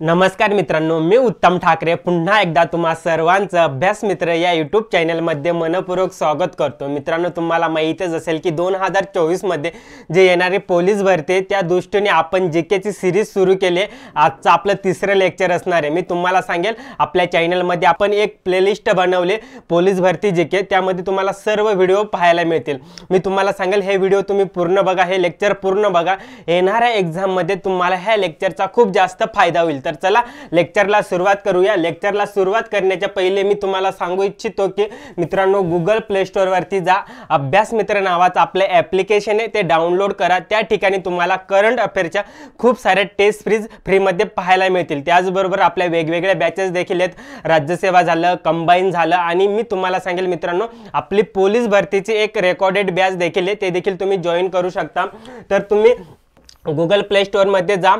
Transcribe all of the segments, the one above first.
नमस्कार मित्रांनो, मी उत्तम ठाकरे पुन्हा एकदा तुम्हा सर्वांचं अभ्यास मित्र या यूट्यूब चॅनलमध्ये मनपूर्वक स्वागत करतो। मित्रांनो, तुम्हाला माहीतच असेल की 2024 मध्ये जे येणारे पोलीस भरती त्या दृष्टीने आपण जीकेची सीरीज सुरू केली आहे। आजचं आपलं तिसरं लेक्चर असणार आहे। मी तुम्हाला सांगेल आपल्या चॅनलमध्ये आपण एक प्लेलिस्ट बनवले पोलीस भरती जीके, त्यामध्ये तुम्हाला सर्व व्हिडिओ पाहायला मिळतील। मी तुम्हाला सांगेल हे व्हिडिओ तुम्ही पूर्ण बघा, हे लेक्चर पूर्ण बघा, येणाऱ्या एग्जाम मध्ये तुम्हाला ह्या लेक्चरचा खूप जास्त फायदा होईल। तर चला लेक्चरला सुरुवात करूया। लेक्चरला सुरुवात करण्याच्या पहिले मी तुम्हाला सांगू इच्छितो की मित्रांनो, गूगल प्ले स्टोर वरती जा, अभ्यास मित्र नावाचं आपले ॲप्लिकेशन आहे ते डाउनलोड करा। त्या ठिकाणी तुम्हाला करंट अफेअरच्या खूप सारे टेस्ट सीरीज फ्री मध्ये पाहायला मिळतील। त्याचबरोबर आपल्या वेगवेगळ्या बॅचेस देखील आहेत, राज्यसेवा झालं, कंबाईन झालं, आणि मी तुम्हाला सांगेल मित्रांनो आपली पोलीस भरतीची एक रेकॉर्डेड बॅच देखील आहे, ते देखील तुम्ही जॉइन करू शकता। तर तुम्ही गूगल प्ले स्टोर मध्ये जा।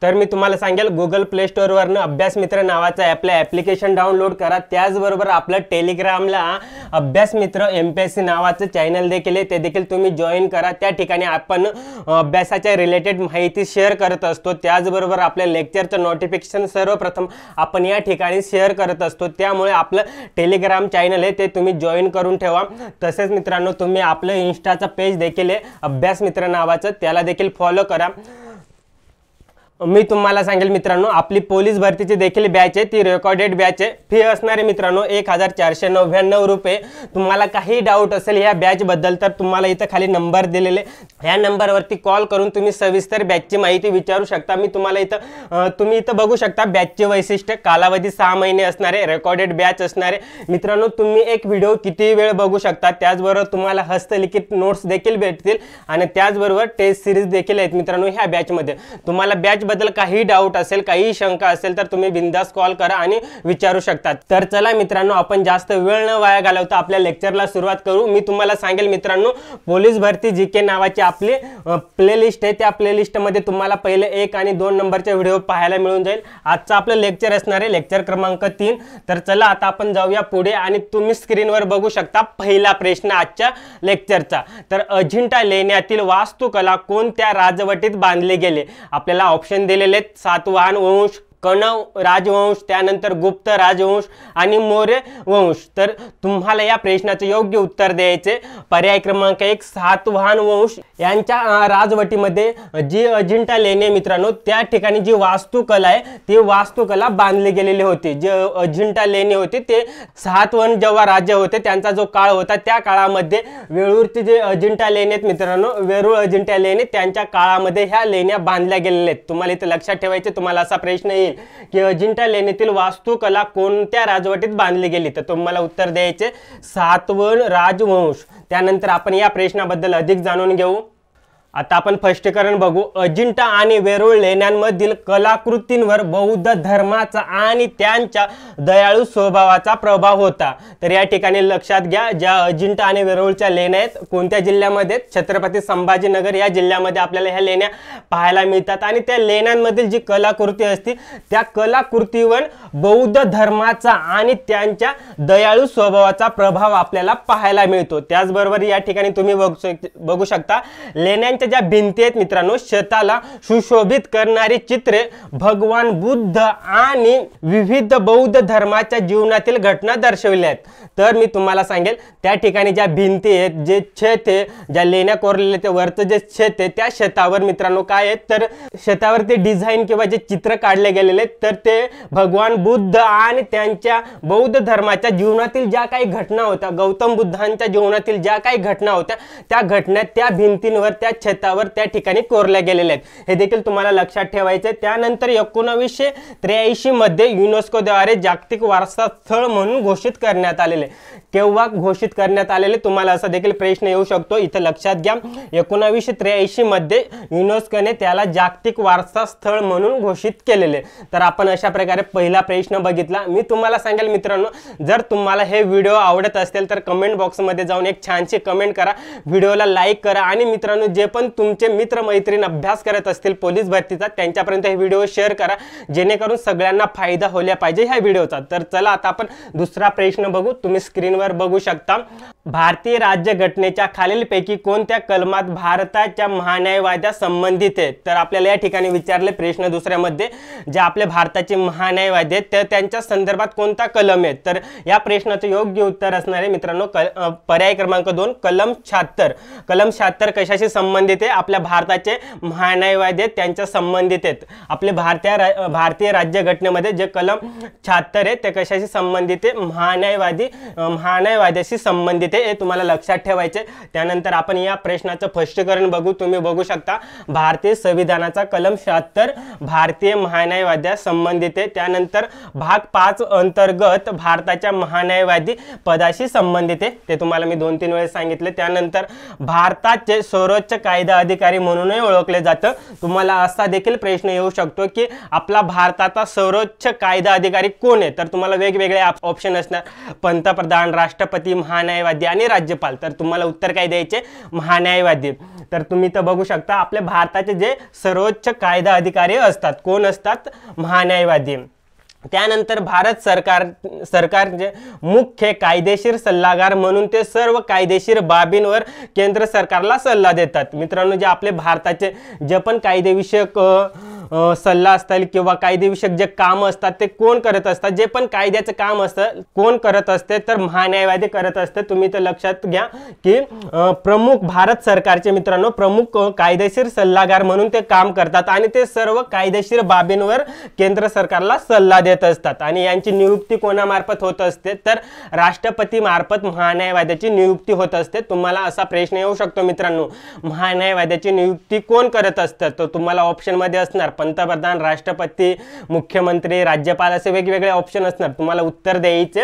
तर मी तुम्हाला सांगेल गूगल प्ले स्टोर वरनं अभ्यास मित्र नावाचं आपलं ॲप्लिकेशन डाउनलोड करा। त्याचबरोबर आपलं टेलिग्रामला अभ्यास मित्र MPSC नावाचं चॅनल देखील आहे, ते देखील तुम्ही जॉइन करा। त्या ठिकाणी आपण अभ्यासाच्या रिलेटेड माहिती शेअर करत असतो। त्याचबरोबर आपल्या लेक्चरचं नोटिफिकेशन सर्वप्रथम आपण या ठिकाणी शेअर करत असतो। त्यामुळे आपलं टेलिग्राम चॅनल आहे ते तुम्ही जॉइन करून ठेवा। तसेच मित्रांनो, तुम्ही आपलं इंस्टाचं पेज देखील आहे अभ्यास मित्र नावाचं, त्याला देखील फॉलो करा। मी तुम्हाला सांगेल मित्रांनो आपली पोलीस भरतीची देखील बॅच आहे, ती रेकॉर्डेड बॅच आहे। फी असणार आहे मित्रांनो 1499 रुपये। तुम्हाला काही डाऊट असेल या बॅच बद्दल तर तुम्हाला इथं खाली नंबर दिलेले, ह्या नंबरवरती कॉल करून तुम्ही सविस्तर बॅचची माहिती विचारू शकता। मी तुम्हाला तुम्ही इथं बघू शकता बॅचचे वैशिष्ट्य, कालावधी 6 महिने असणार आहे, रेकॉर्डेड बॅच असणार आहे। मित्रांनो, तुम्ही एक व्हिडिओ किती वेळ बघू शकता, त्याचबरोबर तुम्हाला हस्तलिखित नोट्स देखील भेटतील आणि त्याचबरोबर टेस्ट सिरीज देखील आहेत। मित्रांनो, ह्या बॅचमध्ये तुम्हाला बॅच बद्दल काही डाऊट असेल, काही शंका असेल तर तुम्ही बिंदास कॉल करा आणि विचारू शकता। तर चला मित्रांनो, आपण जास्त वेळ न वाया घालवता आपल्या लेक्चरला सुरुवात करू। मी तुम्हाला सांगेल मित्रांनो, पोलीस भरती जीके नावाची आपली प्लेलिस्ट आहे, त्या प्लेलिस्ट मध्ये तुम्हाला पहिले 1 आणि 2 नंबरचे व्हिडिओ पाहायला मिळून जाईल। आजचं आपलं लेक्चर असणार आहे लेक्चर क्रमांक 3। तर चला आता आपण जाऊया पुढे, आणि तुम्ही स्क्रीनवर बघू शकता पहिला प्रश्न आजच्या लेक्चरचा। तर अजिंठा लेण्यातील वास्तुकला कोणत्या राजवटीत बांधले गेले? आपल्याला ऑप्शन दिलेले आहेत, सातवाहन वंश, कणव राजवंश, त्यानंतर गुप्त राजवंश आणि मौर्य वंश। तर तुम्हाला या प्रश्नाचं योग्य उत्तर द्यायचे पर्याय क्रमांक 1 सातवाहन वंश यांच्या राजवटीमध्ये जी अजिंठा लेणी मित्रांनो, त्या ठिकाणी जी वास्तुकला आहे ती वास्तुकला बांधली गेलेली होती। जे अजिंठा लेणी होती ते सातवाहन जेव्हा राज्य होते त्यांचा जो काळ होता, त्या काळामध्ये वेरूळचे जे अजिंठा लेणी आहेत मित्रांनो, वेरूळ अजिंठा लेणी, त्यांच्या काळामध्ये ह्या लेण्या बांधल्या गेलेल्या आहेत। तुम्हाला इथे लक्षात ठेवायचे, तुम्हाला असा प्रश्न येईल की अजिंठा लेणीतील वास्तुकला कोणत्या राजवटीत बांधली गेली, तर तुम्हाला उत्तर द्यायचे सातवाहन राजवंश। त्यानंतर आपण या प्रश्नाबद्दल अधिक जाणून घेऊ। आता आपण स्पष्टीकरण बघू। अजिंठा आणि वेरूळ लेण्यांमधील कलाकृतींवर बौद्ध धर्माचा आणि त्यांच्या दयाळू स्वभावाचा प्रभाव होता। तर या ठिकाणी लक्षात घ्या, ज्या अजिंठा आणि वेरूळच्या लेण्या आहेत कोणत्या जिल्ह्यामध्ये, छत्रपती संभाजीनगर या जिल्ह्यामध्ये आपल्याला ह्या लेण्या पाहायला मिळतात। आणि त्या लेण्यांमधील जी कलाकृती असते त्या कलाकृतीवर बौद्ध धर्माचा आणि त्यांच्या दयाळू स्वभावाचा प्रभाव आपल्याला पाहायला मिळतो। त्याचबरोबर या ठिकाणी तुम्ही बघू शकता लेण्यांच्या ज्या भिंती आहेत मित्रांनो, शेताला सुशोभित करणारी चित्रे भगवान बुद्ध आणि विविध बौद्ध धर्माच्या जीवनातील घटना दर्शविल्या आहेत। तर मी तुम्हाला सांगेल त्या ठिकाणी ज्या भिंती आहेत, जे छत आहे, ज्या लेण्या कोरलेल्या ते वरचं जे छत आहे, त्या शेतावर मित्रांनो काय आहेत, तर शेतावर ते डिझाईन किंवा जे चित्र काढले गेलेले आहेत, तर ते भगवान बुद्ध आणि त्यांच्या बौद्ध धर्माच्या जीवनातील ज्या काही घटना होत्या, गौतम बुद्धांच्या जीवनातील ज्या काही घटना होत्या, त्या घटना त्या भिंतींवर, त्या छतावर त्या ठिकाणी कोरल्या गेलेल्या आहेत। हे देखील तुम्हाला लक्षात ठेवायचे। त्यानंतर 1983 मध्ये युनेस्को द्वारे जागतिक वारसा स्थळ म्हणून घोषित करण्यात आलेले। केव्हा घोषित करण्यात आलेले, तुम्हाला असा देखील प्रश्न येऊ शकतो, इथे लक्षात घ्या। 1983 मध्ये युनेस्कोने त्याला जागतिक वारसा स्थळ म्हणून घोषित केलेले। तर आपण अशा प्रकारे पहिला प्रश्न बघितला। मी तुम्हाला सांगेल मित्रांनो, जर तुम्हाला हे व्हिडिओ आवडत असेल तर कमेंट बॉक्समध्ये जाऊन एक छानशी कमेंट करा, व्हिडिओला लाईक करा, आणि मित्रांनो जे पण तुमचे मित्रमैत्रीण अभ्यास करत असतील पोलीस भरतीचा, त्यांच्यापर्यंत हे व्हिडिओ शेअर करा, जेणेकरून सगळ्यांना फायदा होल्या पाहिजे ह्या व्हिडिओचा। तर चला आता आपण दुसरा प्रश्न बघू। तुम्ही स्क्रीनवर बघू शकता, भारतीय राज्यघटनेच्या खालीलपैकी कोणत्या कलमात भारताच्या महान्यायवाद्या संबंधित आहेत? तर आपल्याला या ठिकाणी विचारले प्रश्न दुसऱ्यामध्ये, जे आपले भारताचे महान्यायवादी आहेत तर त्यांच्या संदर्भात कोणता कलम आहे? तर या प्रश्नाचं योग्य उत्तर असणार आहे मित्रांनो पर्याय क्रमांक 2 कलम 76। कलम 76 कशाशी संबंधित आहे? आपल्या भारताचे महान्यायवादी आहेत त्यांच्या संबंधित आहेत। आपले भारतीय राज्यघटनेमध्ये जे कलम 76 आहे ते कशाशी संबंधित आहे? महान्यायवाद्याशी संबंधित आहे, हे तुम्हाला लक्षात ठेवायचे। त्यानंतर आपण या प्रश्नाचं स्पष्टीकरण बघू। तुम्ही बघू शकता, भारतीय संविधानाचा कलम 76 भारतीय महान्यायवाद्या संबंधित आहे। त्यानंतर भाग 5 अंतर्गत भारताच्या महान्यायवादी पदाशी संबंधित आहे, ते तुम्हाला मी 2-3 वेळेस सांगितले। त्यानंतर भारताचे सर्वोच्च कायदा अधिकारी म्हणूनही ओळखले जातं। तुम्हाला असा देखील प्रश्न येऊ शकतो की आपला भारताचा सर्वोच्च कायदा अधिकारी कोण आहे? तर तुम्हाला वेगवेगळे ऑप्शन असणार, पंतप्रधान, राष्ट्रपती, महान्यायवादी आणि राज्यपाल। तर तुम्हाला उत्तर काय द्यायचे? महान्यायवादी। तर तुम्ही तर बघू शकता, आपल्या भारताचे जे सर्वोच्च कायदा अधिकारी असतात कोण असतात? महान्यायवादी। त्यानंतर भारत सरकारचे मुख्य कायदेशीर सल्लागार म्हणून ते सर्व कायदेशीर बाबींवर केंद्र सरकारला सल्ला देतात। मित्रांनो, जे आपले भारताचे जे पण कायदेविषयक सल्ला असतील किंवा कायदेविषयक जे काम असतात ते कोण करत असतात? जे पण कायद्याचं काम असतं कोण करत असते? तर महान्यायवादी करत असते। तुम्ही तर लक्षात घ्या की प्रमुख भारत सरकारचे मित्रांनो प्रमुख कायदेशीर सल्लागार म्हणून ते काम करतात आणि ते सर्व कायदेशीर बाबींवर केंद्र सरकारला सल्ला देत असतात। आणि यांची नियुक्ती कोणामार्फत होत असते? तर राष्ट्रपती मार्फत महान्यायवाद्याची नियुक्ती होत असते। तुम्हाला असा प्रश्न येऊ शकतो मित्रांनो, महान्यायवाद्याची नियुक्ती कोण करत असतं? तर तुम्हाला ऑप्शन मध्ये असणार पंतप्रधान, राष्ट्रपती, मुख्यमंत्री, राज्यपाल असे वेगवेगळे ऑप्शन असणार। तुम्हाला उत्तर द्यायचे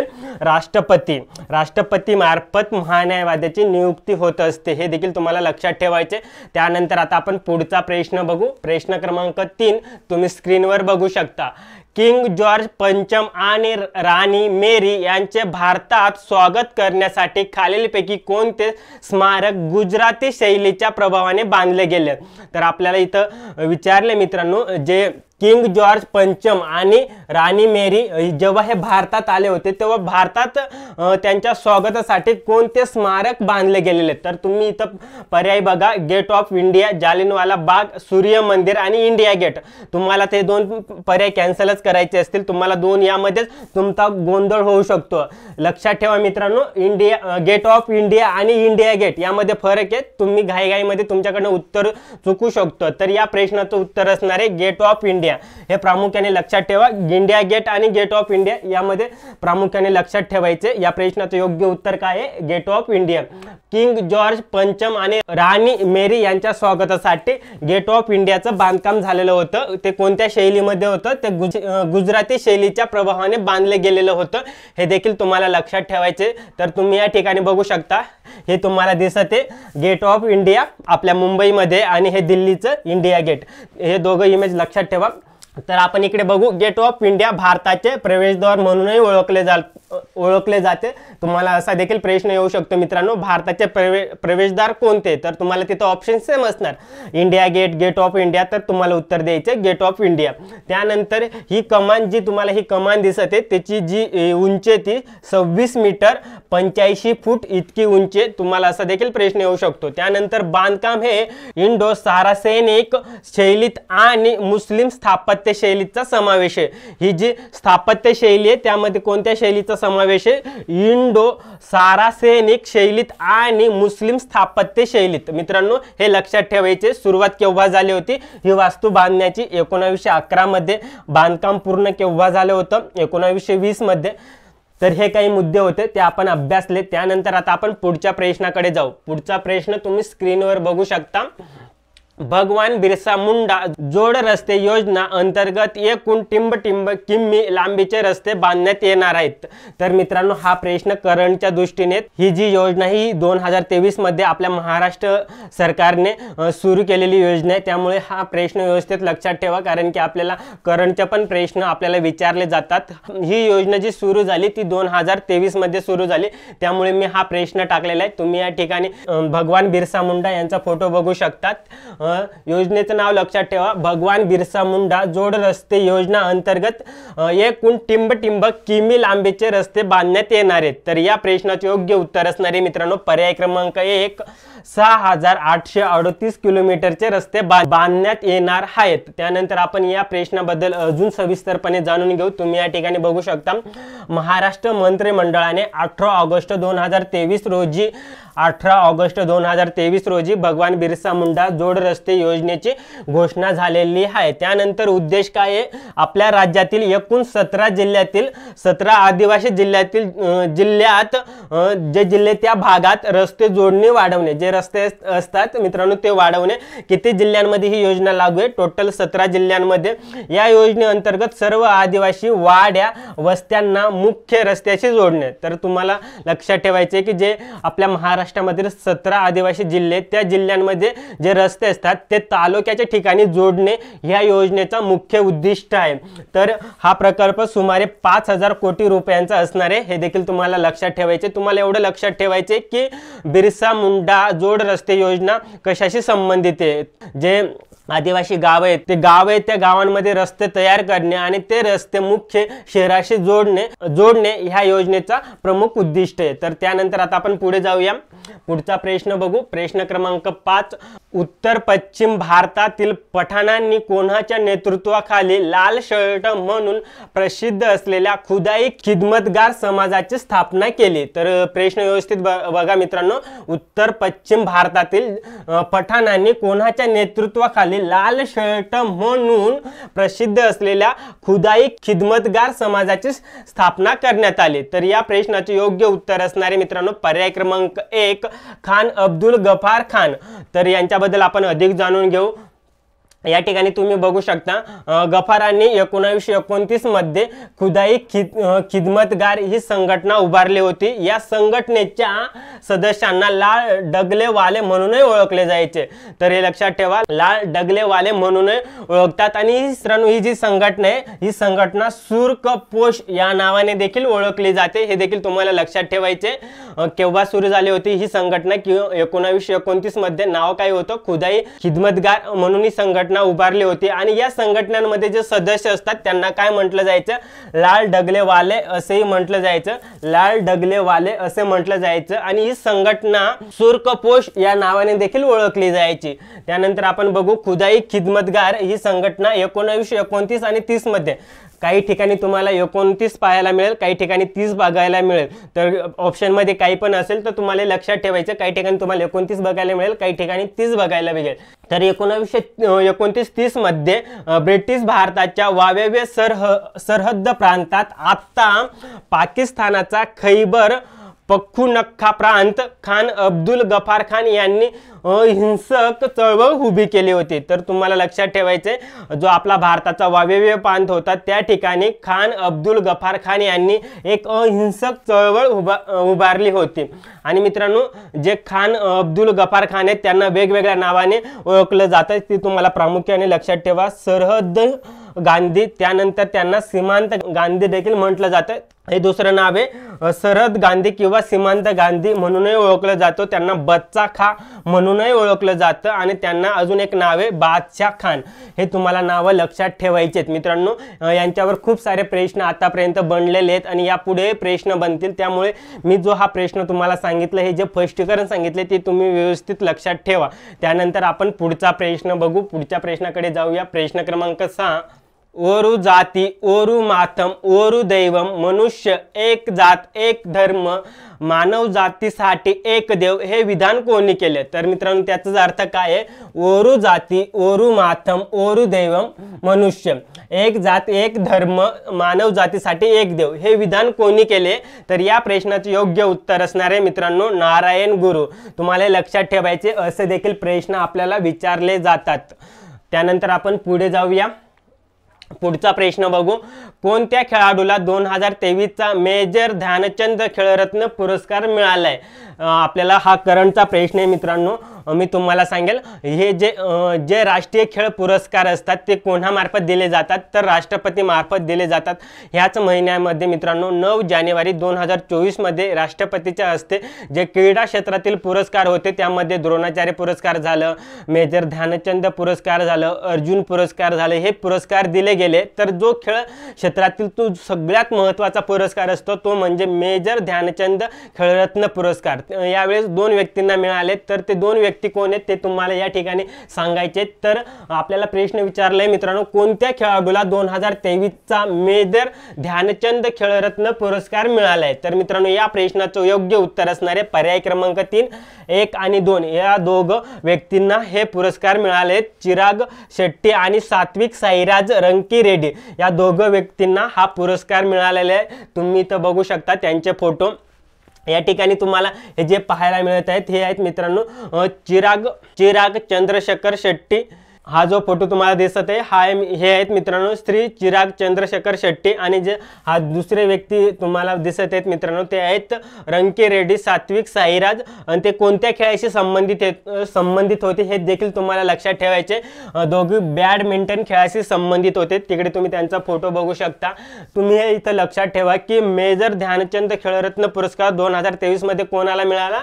राष्ट्रपती मार्फत महान्यायवाद्याची नियुक्ती होत असते, हे देखील तुम्हाला लक्षात ठेवायचे। त्यानंतर आता आपण पुढचा प्रश्न बघू। प्रश्न क्रमांक 3 तुम्ही स्क्रीनवर बघू शकता, किंग जॉर्ज पंचम आणि राणी मेरी यांचे भारतात स्वागत करण्यासाठी खालीलपैकी कोणते स्मारक गुजराती शैलीच्या प्रभावाने बांधले गेले? तर आपल्याला इथं विचारले मित्रांनो, जे किंग जॉर्ज पंचम आणि राणी मेरी जेव्हा हे भारतात आले होते तेव्हा भारतात त्यांच्या स्वागतासाठी कोणते स्मारक बांधले गेलेले? तर तुम्ही इथं पर्याय बघा, gate of India, Jallianwala Bagh, सूर्य मंदिर आणि इंडिया गेट। तुम्हाला ते 2 पर्याय कॅन्सलच करायचे असतील, तुम्हाला 2 यामध्येच तुमचा गोंधळ होऊ शकतो। लक्षात ठेवा मित्रांनो, गेट ऑफ इंडिया आणि इंडिया गेट यामध्ये फरक आहे। तुम्ही घाईघाईमध्ये तुमच्याकडनं उत्तर चुकू शकतो। तर या प्रश्नाचं उत्तर असणार आहे गेट ऑफ इंडिया। हे प्रामुख्याने लक्षात ठेवा, इंडिया गेट आणि गेट ऑफ इंडिया यामध्ये प्रामुख्याने लक्षात ठेवायचे। या प्रश्नाचं योग्य उत्तर काय आहे? Gate of India. King George पंचम आणि राणी मेरी यांच्या स्वागतासाठी गेट ऑफ इंडियाचं बांधकाम झालेलं होतं। ते कोणत्या शैलीमध्ये होतं? ते गुजराती शैलीच्या प्रभावाने बांधले गेलेलं होतं, हे देखील तुम्हाला लक्षात ठेवायचे। तर तुम्ही या ठिकाणी बघू शकता, हे तुम्हाला दिसते गेट ऑफ इंडिया आपल्या मुंबईमध्ये आणि हे दिल्लीचं इंडिया गेट, हे दोघं इमेज लक्षात ठेवा। तर आपण इकडे बघू, गेट ऑफ इंडिया भारताचे प्रवेशद्वार म्हणूनही ओळखले जाते। तुम्हाला असा देखील प्रश्न येऊ शकतो मित्रांनो, भारताचे प्रवेशद्वार कोणते? तर तुम्हाला तिथं ऑप्शन सेम असणार, India gate, gate of India. तर तुम्हाला उत्तर द्यायचे गेट ऑफ इंडिया। त्यानंतर ही कमान, जी तुम्हाला ही कमान दिसते त्याची जी उंची ती 26 मीटर 85 फूट इतकी उंची, तुम्हाला असा देखील प्रश्न येऊ शकतो। त्यानंतर बांधकाम हे इंडो सारासेनिक शैलीत आणि मुस्लिम स्थापत्य शैलीचा समावेश आहे। ही जी स्थापत्य शैली आहे त्यामध्ये कोणत्या शैलीचा समावेश आहे? इंडो सारासेनिक शैलीत आणि मुस्लिम स्थापत्य शैलीत। मित्रांनो, हे लक्षात ठेवायचे। सुरुवात केव्हा झाली होती ही वास्तू बांधण्याची? 1911 मध्ये। बांधकाम पूर्ण केव्हा झालं होतं? 1920 मध्ये। तर हे काही मुद्दे होते ते आपण अभ्यासले। त्यानंतर आता आपण पुढच्या प्रश्नाकडे जाऊ। पुढचा प्रश्न तुम्ही स्क्रीनवर बघू शकता, भगवान बिरसा मुंडा जोड रस्ते योजना अंतर्गत एकूण टिंब किमी लांबीचे रस्ते बांधण्यात येणार आहेत। तर मित्रांनो, हा प्रश्न करंटच्या दृष्टीने ही जी योजना ही 2023 मध्ये आपल्या महाराष्ट्र सरकारने सुरू केलेली योजना आहे, त्यामुळे हा प्रश्न व्यवस्थित लक्षात ठेवा, कारण की आपल्याला करंटचे पण प्रश्न आपल्याला विचारले जातात। ही योजना जी सुरू झाली ती 2023 मध्ये सुरू झाली, त्यामुळे मी हा प्रश्न टाकलेला आहे। तुम्ही या ठिकाणी भगवान बिरसा मुंडा यांचा फोटो बघू शकतात। योजनेचं नाव लक्षात ठेवा, भगवान बिरसा मुंडा जोड रस्ते योजना अंतर्गत एकूण टिंब किमी लांबीचे रस्ते बांधण्यात येणार आहेत। तर या प्रश्नाचे योग्य उत्तर असणारे मित्रांनो पर्याय क्रमांक 1, 6838 किलोमीटरचे रस्ते बांधण्यात येणार आहेत। त्यानंतर आपण या प्रश्नाबद्दल अजून सविस्तरपणे जाणून घेऊ। तुम्ही या ठिकाणी बघू शकता, महाराष्ट्र मंत्रिमंडळाने 18 ऑगस्ट 2023 रोजी भगवान बिरसा मुंडा जोड रस्ते योजनेची घोषणा झालेली आहे। त्यानंतर उद्देश काय आहे, आपल्या राज्यातील एकूण 17 जिल्ह्यातील 17 आदिवासी जिल्ह्यात जे जिल्हे त्या भागात रस्ते जोडणी वाढवणे, जे रस्ते असतात मित्रांनो ते वाढवणे। किती जिल्ह्यांमध्ये ही योजना लागू आहे? टोटल 17 जिल्ह्यांमध्ये। या योजनेअंतर्गत सर्व आदिवासी वाड्या वस्त्यांना मुख्य रस्त्याशी जोडणे। तर तुम्हाला लक्षात ठेवायचे की जे आपल्या महाराष्ट्रामधील 17 आदिवासी जिल्हे, त्या जिल्ह्यांमध्ये जे रस्ते असतात ते तालुक्याच्या ठिकाणी जोडणे या योजनेचा मुख्य उद्दिष्ट आहे। तर हा प्रकल्प सुमारे 5000 कोटी रुपयांचा असणार आहे, हे देखील तुम्हाला लक्षात ठेवायचे। तुम्हाला एवढं लक्षात ठेवायचे की बिरसा मुंडा जोड रस्ते योजना कशाशी संबंधित आहे। जे आदिवासी गाव आहेत त्या गावांमध्ये रस्ते तयार करणे आणि ते रस्ते मुख्य शहराशी जोडणे ह्या योजनेचा प्रमुख उद्दिष्ट आहे। तर त्यानंतर आता आपण पुढे जाऊया, पुढचा प्रश्न बघू। प्रश्न क्रमांक 5, उत्तर पश्चिम भारतातील पठाणांनी कोणाच्या नेतृत्वाखाली लाल शर्ट म्हणून प्रसिद्ध असलेल्या खुदाई खिदमतगार समाजाची स्थापना केली? तर प्रश्न व्यवस्थित बघा मित्रांनो, उत्तर पश्चिम भारतातील पठाणांनी कोणाच्या नेतृत्वाखाली लाल शर्ट म्हणून प्रसिद्ध असलेल्या खुदाई खिदमतगार समाजाची स्थापना करण्यात आली? तर या प्रश्नाचे योग्य उत्तर असणारे मित्रांनो पर्याय क्रमांक 1, खान अब्दुल गफार खान। तर यांच्याबद्दल आपण अधिक जाणून घेऊ। या ठिकाणी तुम्ही बघू शकता, गफारांनी 1929 मध्ये खुदाई खिदमतगार ही संघटना उभारली होती। या संघटनेच्या सदस्यांना लाल डगलेवाले म्हणूनही ओळखले जायचे। तर हे लक्षात ठेवा, लाल डगलेवाले म्हणूनही ओळखतात। आणि ही जी संघटना आहे ही संघटना सुर्खपोश या नावाने देखील ओळखली जाते, हे देखील तुम्हाला लक्षात ठेवायचे। केव्हा सुरू झाली होती ही संघटना? 1929 मध्ये। नाव काय होतं? खुदाई खिदमतगार म्हणून ही संघटना उभारली होती। आणि या संघटनांमध्ये जे सदस्य असतात त्यांना काय म्हटलं जायचं? लाल डगलेवाले असेही म्हटलं जायचं, लाल डगलेवाले असे म्हटलं जायचं। आणि ही संघटना सुर्खपोश या नावाने देखील ओळखली जायची। त्यानंतर आपण बघू, खुदाई खिदमतगार ही संघटना 1929 आणि 30 मध्ये, काही ठिकाणी तुम्हाला 29 पाहायला मिळेल, काही ठिकाणी 30 बघायला मिळेल। तर ऑप्शन मध्ये काही पण असेल तर तुम्हाला लक्षात ठेवायचं, काही ठिकाणी तुम्हाला 29 बघायला मिळेल, काही ठिकाणी 30 बघायला मिळेल। तर 1929-30 मध्ये ब्रिटिश भारताच्या वायव्य सरहद्द प्रांतात आता पाकिस्तानाचा खैबर पख्तूनख्वा प्रांत खान अब्दुल गफार खान यांनी हिंसक चळवळ उभी केली होती। तर तुम्हाला लक्षात ठेवायचे, जो आपला भारताचा वायव्य प्रांत होता त्या ठिकाणी खान अब्दुल गफार खान यांनी एक अहिंसक चळवळ उभारली होती। आणि मित्रांनो, जे खान अब्दुल गफार खान आहेत त्यांना वेगवेगळ्या नावाने ओळखलं जातं, ते तुम्हाला प्रामुख्याने लक्षात ठेवा। सरहद्द गांधी, त्यानंतर त्यांना सीमांत गांधी देखील म्हटलं जातं, हे दुसरं नाव आहे। सरहद गांधी किंवा सीमांत गांधी म्हणूनही ओळखलं जातं, त्यांना बच्चा खा म्हणूनही ओळखलं जातं। आणि त्यांना अजून एक नाव आहे बादशाह खान। हे तुम्हाला नावं लक्षात ठेवायचे आहेत मित्रांनो। यांच्यावर खूप सारे प्रश्न आतापर्यंत बनलेले आहेत आणि यापुढे प्रश्न बनतील, त्यामुळे मी जो हा प्रश्न तुम्हाला सांगितलं, हे जे स्पष्टीकरण सांगितले ते तुम्ही व्यवस्थित लक्षात ठेवा। त्यानंतर आपण पुढचा प्रश्न बघू, पुढच्या प्रश्नाकडे जाऊया। प्रश्न क्रमांक 6, ओरु जाती ओरु मातम ओरु दैवम मनुष्य एक जात एक धर्म मानव जातीसाठी एक देव हे विधान कोणी केले? तर मित्रांनो त्याचा अर्थ काय आहे? ओरु जाती ओरु मातम ओरु दैवम मनुष्य एक जात एक धर्म मानव जातीसाठी एक देव हे विधान कोणी केले? तर या प्रश्नाचे योग्य उत्तर असणार आहे मित्रांनो नारायण गुरु। तुम्हाला लक्षात ठेवायचे असे देखील प्रश्न आपल्याला विचारले जातात। त्यानंतर आपण पुढे जाऊया। पुढचा प्रश्न बघू। कोणत्या खेळाडूला 2023 चा मेजर ध्यानचंद खेळरत्न पुरस्कार मिळालाय? आपल्याला हा करंटचा प्रश्न आहे मित्रांनो। मी तुम्हाला सांगेल हे जे राष्ट्रीय खेळ पुरस्कार असतात ते कोणामार्फत दिले जातात? तर राष्ट्रपती मार्फत दिले जातात। ह्याच महिन्यामध्ये मित्रांनो 9 जानेवारी 2024 मध्ये राष्ट्रपतीच्या हस्ते जे क्रीडा क्षेत्रातील पुरस्कार होते त्यामध्ये द्रोणाचार्य पुरस्कार झालं, मेजर ध्यानचंद पुरस्कार झालं, अर्जुन पुरस्कार झाले, हे पुरस्कार दिले गेले। तर जो खेळ क्षेत्रातील तो सगळ्यात महत्त्वाचा पुरस्कार असतो तो म्हणजे मेजर ध्यानचंद खेळरत्न पुरस्कार। यावेळेस 2 व्यक्तींना मिळाले। तर ते 2 व्यक्ती कोण आहेत ते तुम्हाला या ठिकाणी सांगायचे। तर आपल्याला प्रश्न विचारलाय मित्रांनो कोणत्या खेळाडूला 2023 चा मेजर ध्यानचंद खेळरत्न पुरस्कार मिळालाय? तर मित्रांनो या प्रश्नाचं योग्य उत्तर असणार आहे पर्याय क्रमांक 3 1 आणि 2 या दोघं व्यक्तींना हे पुरस्कार मिळाले। चिराग शेट्टी आणि सात्विक साईराज रंकीरेड्डी या दोघं व्यक्तींना हा पुरस्कार मिळालेला आहे। तुम्ही इथं बघू शकता त्यांचे फोटो। या ठिकाणी तुम्हाला हे जे पाहायला मिळत आहेत हे आहेत मित्रांनो चिराग चंद्रशेखर शेट्टी। हा जो फोटो तुम्हाला दिसत आहे हे आहेत मित्रांनो श्री चिराग चंद्रशेखर शेट्टी आणि जे हा दुसरे व्यक्ती तुम्हाला दिसत आहेत मित्रांनो ते आहेत रंकीरेड्डी सात्विक साईराज। आणि ते कोणत्या खेळाशी संबंधित होते हे देखील तुम्हाला लक्षात ठेवायचे। दोघे बॅडमिंटन खेळाशी संबंधित होते। तिकडे तुम्ही त्यांचा फोटो बघू शकता। तुम्ही हे इथं लक्षात ठेवा की मेजर ध्यानचंद खेळरत्न पुरस्कार 2023 मध्ये कोणाला मिळाला?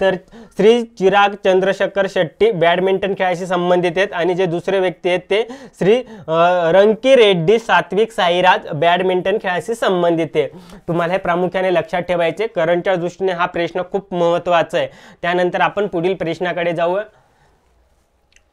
तर श्री चिराग चंद्रशेखर शेट्टी बॅडमिंटन खेळाशी संबंधित आहेत आणि जे दुसरे व्यक्ती आहेत ते श्री रंकीरेड्डी सात्विक साईराज बॅडमिंटन खेळाशी संबंधित आहे। तुम्हाला हे प्रामुख्याने लक्षात ठेवायचे। करंटच्या दृष्टीने हा प्रश्न खूप महत्त्वाचा आहे। त्यानंतर आपण पुढील प्रश्नाकडे जाऊया।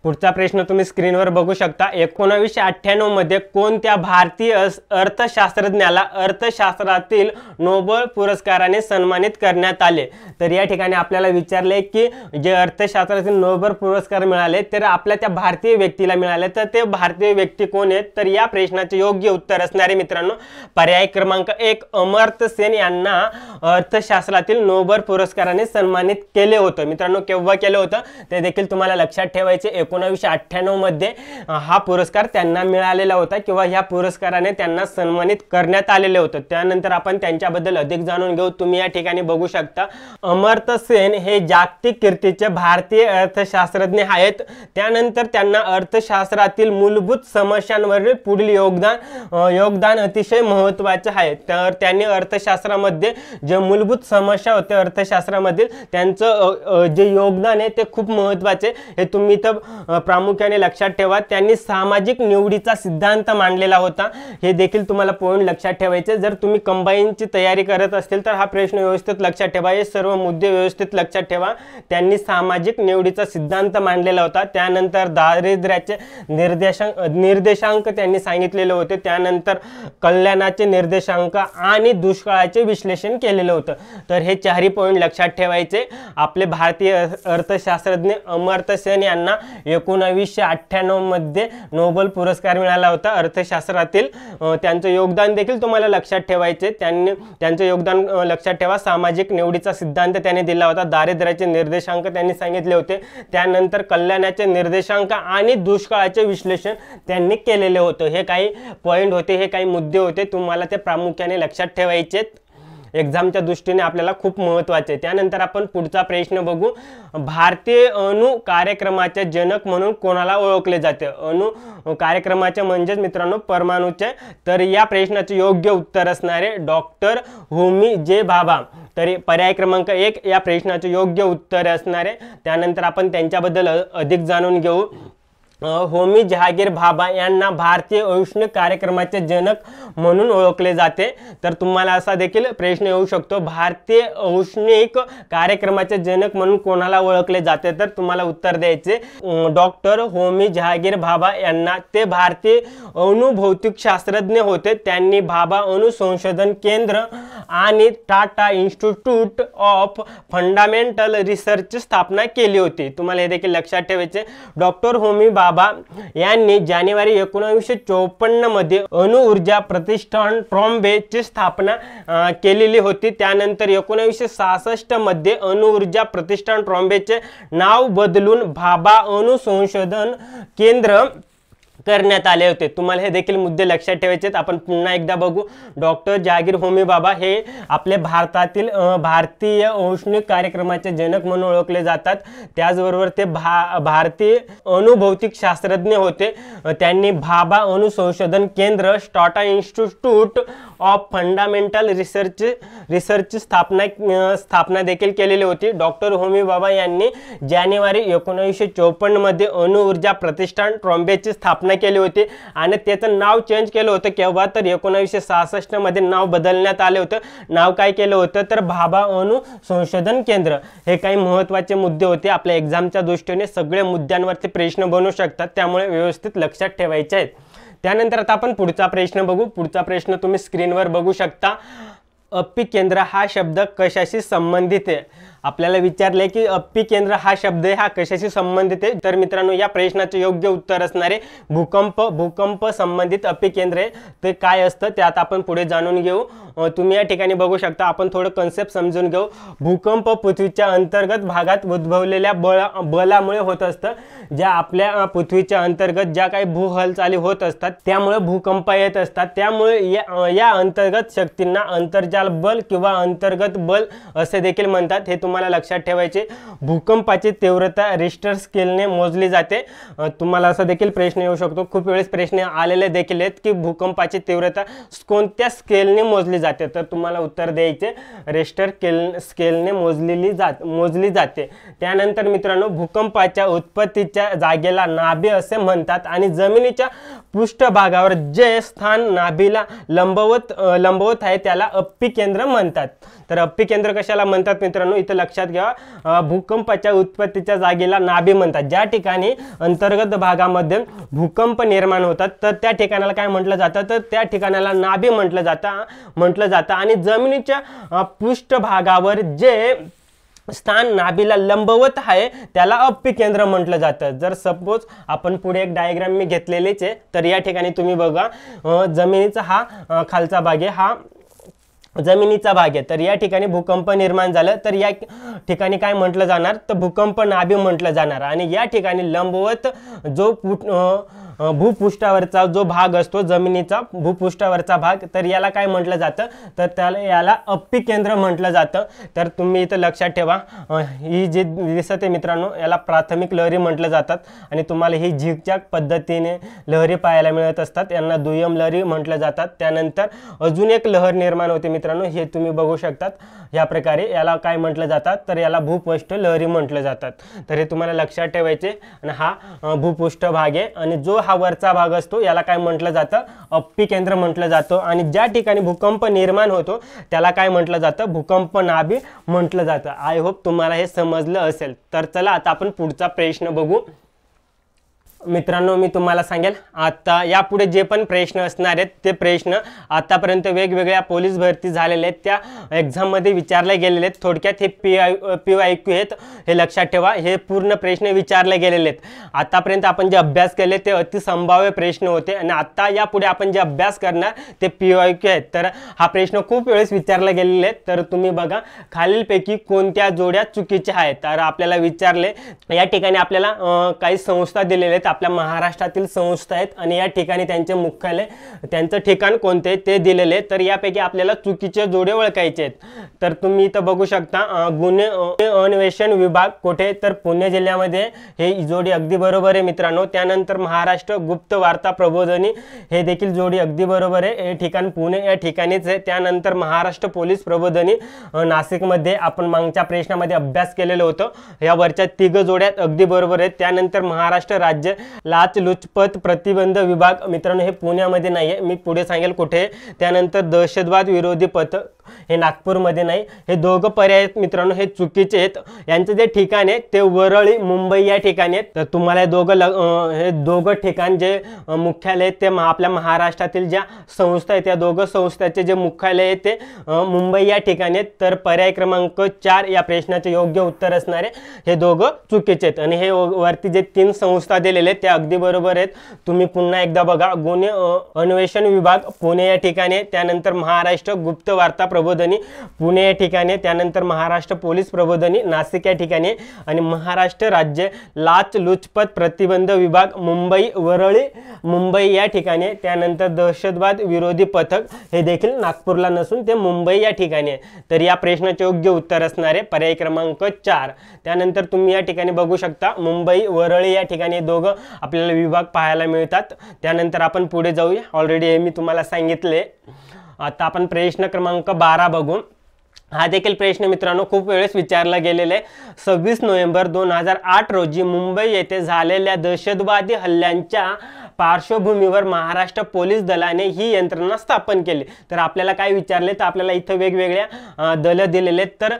पुढचा प्रश्न तुम्ही स्क्रीनवर बघू शकता। 1998 मध्ये कोणत्या भारतीय अर्थशास्त्रज्ञाला अर्थशास्त्रातील नोबेल पुरस्काराने सन्मानित करण्यात आले? तर या ठिकाणी आपल्याला विचारले की जे अर्थशास्त्रातील नोबेल पुरस्कार मिळाले तर आपल्या त्या भारतीय व्यक्तीला मिळाले तर ते भारतीय व्यक्ती कोण आहेत? तर या प्रश्नाचे योग्य उत्तर असणारे मित्रांनो पर्याय क्रमांक 1 अमर्त्य सेन यांना अर्थशास्त्रातील नोबेल पुरस्काराने सन्मानित केले होते। मित्रांनो केव्हा केलं होतं ते देखील तुम्हाला लक्षात ठेवायचे। 1998 मध्ये हा पुरस्कार त्यांना मिळालेला होता किंवा ह्या पुरस्काराने त्यांना सन्मानित करण्यात आलेले होते। त्यानंतर आपण त्यांच्याबद्दल अधिक जाणून घेऊ। तुम्ही या ठिकाणी बघू शकता अमर्त्य सेन हे जागतिक कीर्तीचे भारतीय अर्थशास्त्रज्ञ आहेत। त्यानंतर त्यांना अर्थशास्त्रातील मूलभूत समस्यांवरील पुढील योगदान अतिशय महत्त्वाचे आहे। तर त्यांनी अर्थशास्त्रामध्ये जे मूलभूत समस्या होते अर्थशास्त्रामध्ये त्यांचं जे योगदान आहे ते खूप महत्त्वाचे हे तुम्ही इथं प्रामुख्याने लक्षात ठेवा। त्यांनी सामाजिक निवडीचा सिद्धांत मांडलेला होता हे देखील तुम्हाला पॉइंट लक्षात ठेवायचे। जर तुम्ही कंबाईनची तयारी करत असतील तर हा प्रश्न व्यवस्थित लक्षात ठेवा। हे सर्व मुद्दे व्यवस्थित लक्षात ठेवा। त्यांनी सामाजिक निवडीचा सिद्धांत मांडलेला होता। त्यानंतर दारिद्र्याचे निर्देशांक त्यांनी सांगितलेले होते। त्यानंतर कल्याणाचे निर्देशांक आणि दुष्काळाचे विश्लेषण केलेलं होतं। तर हे चारही पॉइंट लक्षात ठेवायचे। आपले भारतीय अर्थशास्त्रज्ञ अमर्त्य सेन यांना 1998 मध्ये नोबेल पुरस्कार मिळाला होता अर्थशास्त्रातील। त्यांचं योगदान देखील तुम्हाला लक्षात ठेवायचे। त्यांचं योगदान लक्षात ठेवा। सामाजिक निवडीचा सिद्धांत त्यांनी दिला होता, दारिद्र्याचे निर्देशांक त्यांनी सांगितले होते, त्यानंतर कल्याणाचे निर्देशांक आणि दुष्काळाचे विश्लेषण त्यांनी केलेले होते। हे काही पॉइंट होते, हे काही मुद्दे होते, तुम्हाला ते प्रामुख्याने लक्षात ठेवायचे। एग्जामच्या दृष्टीने आपल्याला खूप महत्त्वाचे। त्यानंतर आपण पुढचा प्रश्न बघू। भारतीय अणु कार्यक्रमाचे जनक म्हणून कोणाला ओळखले जाते? अणु कार्यक्रमाचे म्हणजेच मित्रांनो परमाणूचे। तर या प्रश्नाचे योग्य उत्तर असणारे डॉक्टर होमी जे भाभा। तर पर्याय क्रमांक 1 या प्रश्नाचे योग्य उत्तर असणारे। त्यानंतर आपण त्यांच्याबद्दल अधिक जाणून घेऊ। होमी जहागीर भाभा यांना भारतीय औष्णिक कार्यक्रमाचे जनक म्हणून ओळखले जाते। तर तुम्हाला असा देखील प्रश्न येऊ शकतो, भारतीय औष्णिक कार्यक्रमाचे जनक म्हणून कोणाला ओळखले जाते? तर तुम्हाला उत्तर द्यायचे डॉक्टर होमी जहागीर भाभा यांना। ते भारतीय अणुभौतिक शास्त्रज्ञ होते। त्यांनी भाभा अणु संशोधन केंद्र आणि टाटा इन्स्टिट्यूट ऑफ फंडामेंटल रिसर्चची स्थापना केली होती। तुम्हाला हे देखील लक्षात ठेवायचे, डॉक्टर होमी भाभा यांनी जानेवारी 1954 मध्ये अणु ऊर्जा प्रतिष्ठान ट्रॉम्बेची स्थापना केलेली होती। त्यानंतर 1966 मध्ये अणु ऊर्जा प्रतिष्ठान ट्रॉम्बेचे नाव बदलून भाभा अणु संशोधन केंद्र करण्यात आले होते। तुम्हाला हे देखील मुद्दे लक्षात ठेवायचे। आपण पुन्हा एकदा बघू, डॉक्टर जहागीर होमी भाभा हे आपले भारतातील भारतीय औष्णिक कार्यक्रमाचे जनक म्हणून ओळखले जातात। त्याचबरोबर ते भारतीय अणुभौतिक शास्त्रज्ञ होते। त्यांनी भाभा अणु संशोधन केंद्र टाटा इन्स्टिट्यूट ऑफ फंडामेंटल रिसर्चची स्थापना देखील केलेली होती। डॉक्टर होमी भाभा यांनी जानेवारी 1954 मध्ये अणु ऊर्जा प्रतिष्ठान ट्रॉम्बेची स्थापना केली होती आणि त्याचं नाव चेंज केलं होतं केव्हा? तर 1966 मध्ये नाव बदलण्यात आले होतं। नाव काय केलं होतं? तर भाभा अणु संशोधन केंद्र। हे काही महत्त्वाचे मुद्दे होते, आपल्या एक्झामच्या दृष्टीने सगळे मुद्द्यांवरती प्रश्न बनू शकतात, त्यामुळे व्यवस्थित लक्षात ठेवायचे आहेत। त्यानंतर आता आपण पुढचा प्रश्न बघू। पुढचा प्रश्न तुम्ही स्क्रीनवर बघू शकता। अप्पी केंद्र हा शब्द कशाशी संबंधित आहे? आपल्याला विचारले की अप्पी केंद्र हा शब्द हा कशाशी संबंधित आहे? तर मित्रांनो, या प्रश्नाचे योग्य उत्तर असणारे भूकंप संबंधित अप्पी केंद्र आहे। ते काय असतं ते आता आपण पुढे जाणून घेऊ। तुम्ही या ठिकाणी बघू शकता, आपण थोडं कन्सेप्ट समजून घेऊ। भूकंप पृथ्वीच्या अंतर्गत भागात उद्भवलेल्या बलामुळे होत असतं। ज्या आपल्या पृथ्वीच्या अंतर्गत ज्या काही भूहालचाली होत असतात त्यामुळे भूकंप येत असतात। त्यामुळे या अंतर्गत शक्तींना अंतर्जाल बल किंवा अंतर्गत बल असे देखील म्हणतात। हे तुम्हाला लक्षात ठेवायचे। भूकंपाची तीव्रता रिश्टर स्केलने मोजली जाते। तुम्हाला असा देखील प्रश्न येऊ शकतो, खूप वेळेस प्रश्न आलेले देखील आहेत की भूकंपाची तीव्रता कोणत्या स्केलने मोजली जाते? तर तुम्हाला उत्तर द्यायचे रिश्टर स्केलने मोजली जाते। त्यानंतर मित्रांनो, भूकंपाच्या उत्पत्तीच्या जागेला नाभी असे म्हणतात आणि जमिनीच्या पृष्ठभागावर जे स्थान नाभीला लंबवत आहे त्याला अप्पी केंद्र म्हणतात। तर अप्पी केंद्र कशाला म्हणतात मित्रांनो? इथं लक्षात घ्या, भूकंपाच्या उत्पत्तीच्या जागेला नाभी म्हणतात। ज्या ठिकाणी अंतर्गत भागामध्ये भूकंप निर्माण होतात तर त्या ठिकाणाला काय म्हटलं जातं? तर त्या ठिकाणाला नाभी म्हटलं जातं आणि जमिनीच्या पृष्ठभागावर जे स्थान नाभीला लंबवत आहे त्याला अप्पी केंद्र म्हटलं जातं। जर सपोज आपण पुढे एक डायग्राम मी घेतलेलीच आहे, तर या ठिकाणी तुम्ही बघा, जमिनीचा हा खालचा भाग आहे, हा जमिनीचा भाग आहे। तर या ठिकाणी भूकंप निर्माण झालं तर या ठिकाणी काय म्हटलं जाणार? तर भूकंप नाभी म्हटलं जाणार। आणि या ठिकाणी लंबवत जो भूपृष्ठावरचा जो भाग असतो, जमिनीचा भूपृष्ठावरचा भाग, तर याला काय म्हटलं जातं? तर याला अप्पी केंद्र म्हटलं जातं। तर तुम्ही इथं लक्षात ठेवा, ही जी दिसत आहे मित्रांनो, याला प्राथमिक लहरी म्हटलं जातात आणि तुम्हाला ही झिगझॅग पद्धतीने लहरी पाहायला मिळत असतात, यांना दुय्यम लहरी म्हटलं जातात। त्यानंतर अजून एक लहर निर्माण होते मित्रांनो, हे तुम्ही बघू शकतात या प्रकारे, याला काय म्हटलं जातात? तर याला भूपृष्ठ लहरी म्हटलं जातात। तर हे तुम्हाला लक्षात ठेवायचे। आणि हा भूपृष्ठ भाग आहे आणि जो हा वरचा भाग असतो याला काय म्हटलं जातं? अप्पी केंद्र म्हटलं जातं। आणि ज्या ठिकाणी भूकंप निर्माण होतो त्याला काय म्हटलं जातं? भूकंप नाभी म्हटलं जातं। आय होप तुम्हाला हे समजलं असेल। तर चला आता आपण पुढचा प्रश्न बघू। मित्रांनो, मी तुम्हाला सांगेल, आता यापुढे जे पण प्रश्न असणार आहेत ते प्रश्न आतापर्यंत वेगवेगळ्या पोलीस भरती झालेले आहेत त्या एक्झाममध्ये विचारले गेलेले आहेत। थोडक्यात हे PYQ आहेत, हे लक्षात ठेवा, हे पूर्ण प्रश्न विचारले गेलेले आहेत। आतापर्यंत आपण जे अभ्यास केले ते अतिसंभाव्य प्रश्न होते आणि आता यापुढे आपण जे अभ्यास करणार ते PYQ आहेत। तर हा प्रश्न खूप वेळेस विचारला गेलेले आहेत। तर तुम्ही बघा, खालीलपैकी कोणत्या जोड्या चुकीच्या आहेत? तर आपल्याला विचारले, या ठिकाणी आपल्याला काही संस्था दिलेल्या आहेत, आपल्या महाराष्ट्रातील संस्था आहेत आणि या ठिकाणी त्यांचे मुख्यालय, त्यांचं ठिकाण कोणते ते दिलेले। तर यापैकी आपल्याला चुकीचे जोडे ओळखायचे आहेत। तर तुम्ही इथं बघू शकता, गुन्हे अन्वेषण विभाग कुठे? तर पुणे जिल्ह्यामध्ये, हे जोडी अगदी बरोबर आहे मित्रांनो। त्यानंतर महाराष्ट्र गुप्त वार्ता प्रबोधिनी, हे देखील जोडी अगदी बरोबर आहे, हे ठिकाण पुणे या ठिकाणीच आहे। त्यानंतर महाराष्ट्र पोलीस प्रबोधिनी नाशिकमध्ये आपण मागच्या प्रश्नामध्ये अभ्यास केलेलं होतं। या वरच्या तिघ जोड्यात अगदी बरोबर आहेत। त्यानंतर महाराष्ट्र राज्य लाचलुचपत प्रतिबंध विभाग मित्रांनो हे पुण्यामध्ये नाही आहे, मी पुढे सांगेल कुठे. त्यानंतर दहशतवाद विरोधी पथक हे नागपूरमध्ये नाही. हे दोघं पर्याय मित्रांनो हे चुकीचे आहेत. यांचं जे ठिकाण आहे ते वरळी मुंबई या ठिकाणी आहेत. तर तुम्हाला हे दोघं ठिकाण जे मुख्यालय ते आपल्या महाराष्ट्रातील ज्या संस्था आहेत त्या दोघं संस्थांचे जे मुख्यालय आहे ते मुंबई या ठिकाणी आहेत. तर पर्याय क्रमांक 4 या प्रश्नाचे योग्य उत्तर असणारे हे दोघं चुकीचे आहेत. आणि हे वरती जे 3 संस्था दिलेले आहेत ते अगदी बरोबर आहेत. तुम्ही पुन्हा एकदा बघा. गुन्हे अन्वेषण विभाग पुणे या ठिकाणी, त्यानंतर महाराष्ट्र गुप्त वार्ता प्रबोधिनी पुणे या ठिकाणी, त्यानंतर महाराष्ट्र पोलीस प्रबोधिनी नाशिक या ठिकाणी आणि महाराष्ट्र राज्य लाचलुचपत प्रतिबंध विभाग मुंबई वरळी मुंबई या ठिकाणी. त्यानंतर दहशतवाद विरोधी पथक हे देखील नागपूरला नसून ते मुंबई या ठिकाणी आहे. तर या प्रश्नाचे योग्य उत्तर असणारे पर्याय क्रमांक 4. त्यानंतर तुम्ही या ठिकाणी बघू शकता मुंबई वरळी या ठिकाणी दोघं आपल्याला विभाग पाहायला मिळतात. त्यानंतर आपण पुढे जाऊया. ऑलरेडी हे मी तुम्हाला सांगितले. आता आपण प्रश्न क्रमांक 12 बघू. हा देखील प्रश्न मित्रांनो खूप वेळेस विचारला गेलेला आहे. 26 नोव्हेंबर 2008 रोजी मुंबई येथे झालेल्या दहशतवादी हल्ल्यांच्या पार्श्वभूमीवर महाराष्ट्र पोलीस दलाने ही यंत्रणा स्थापन केली. तर आपल्याला काय विचारले तर आपल्याला इथं वेगवेगळ्या दल दिलेले आहेत. तर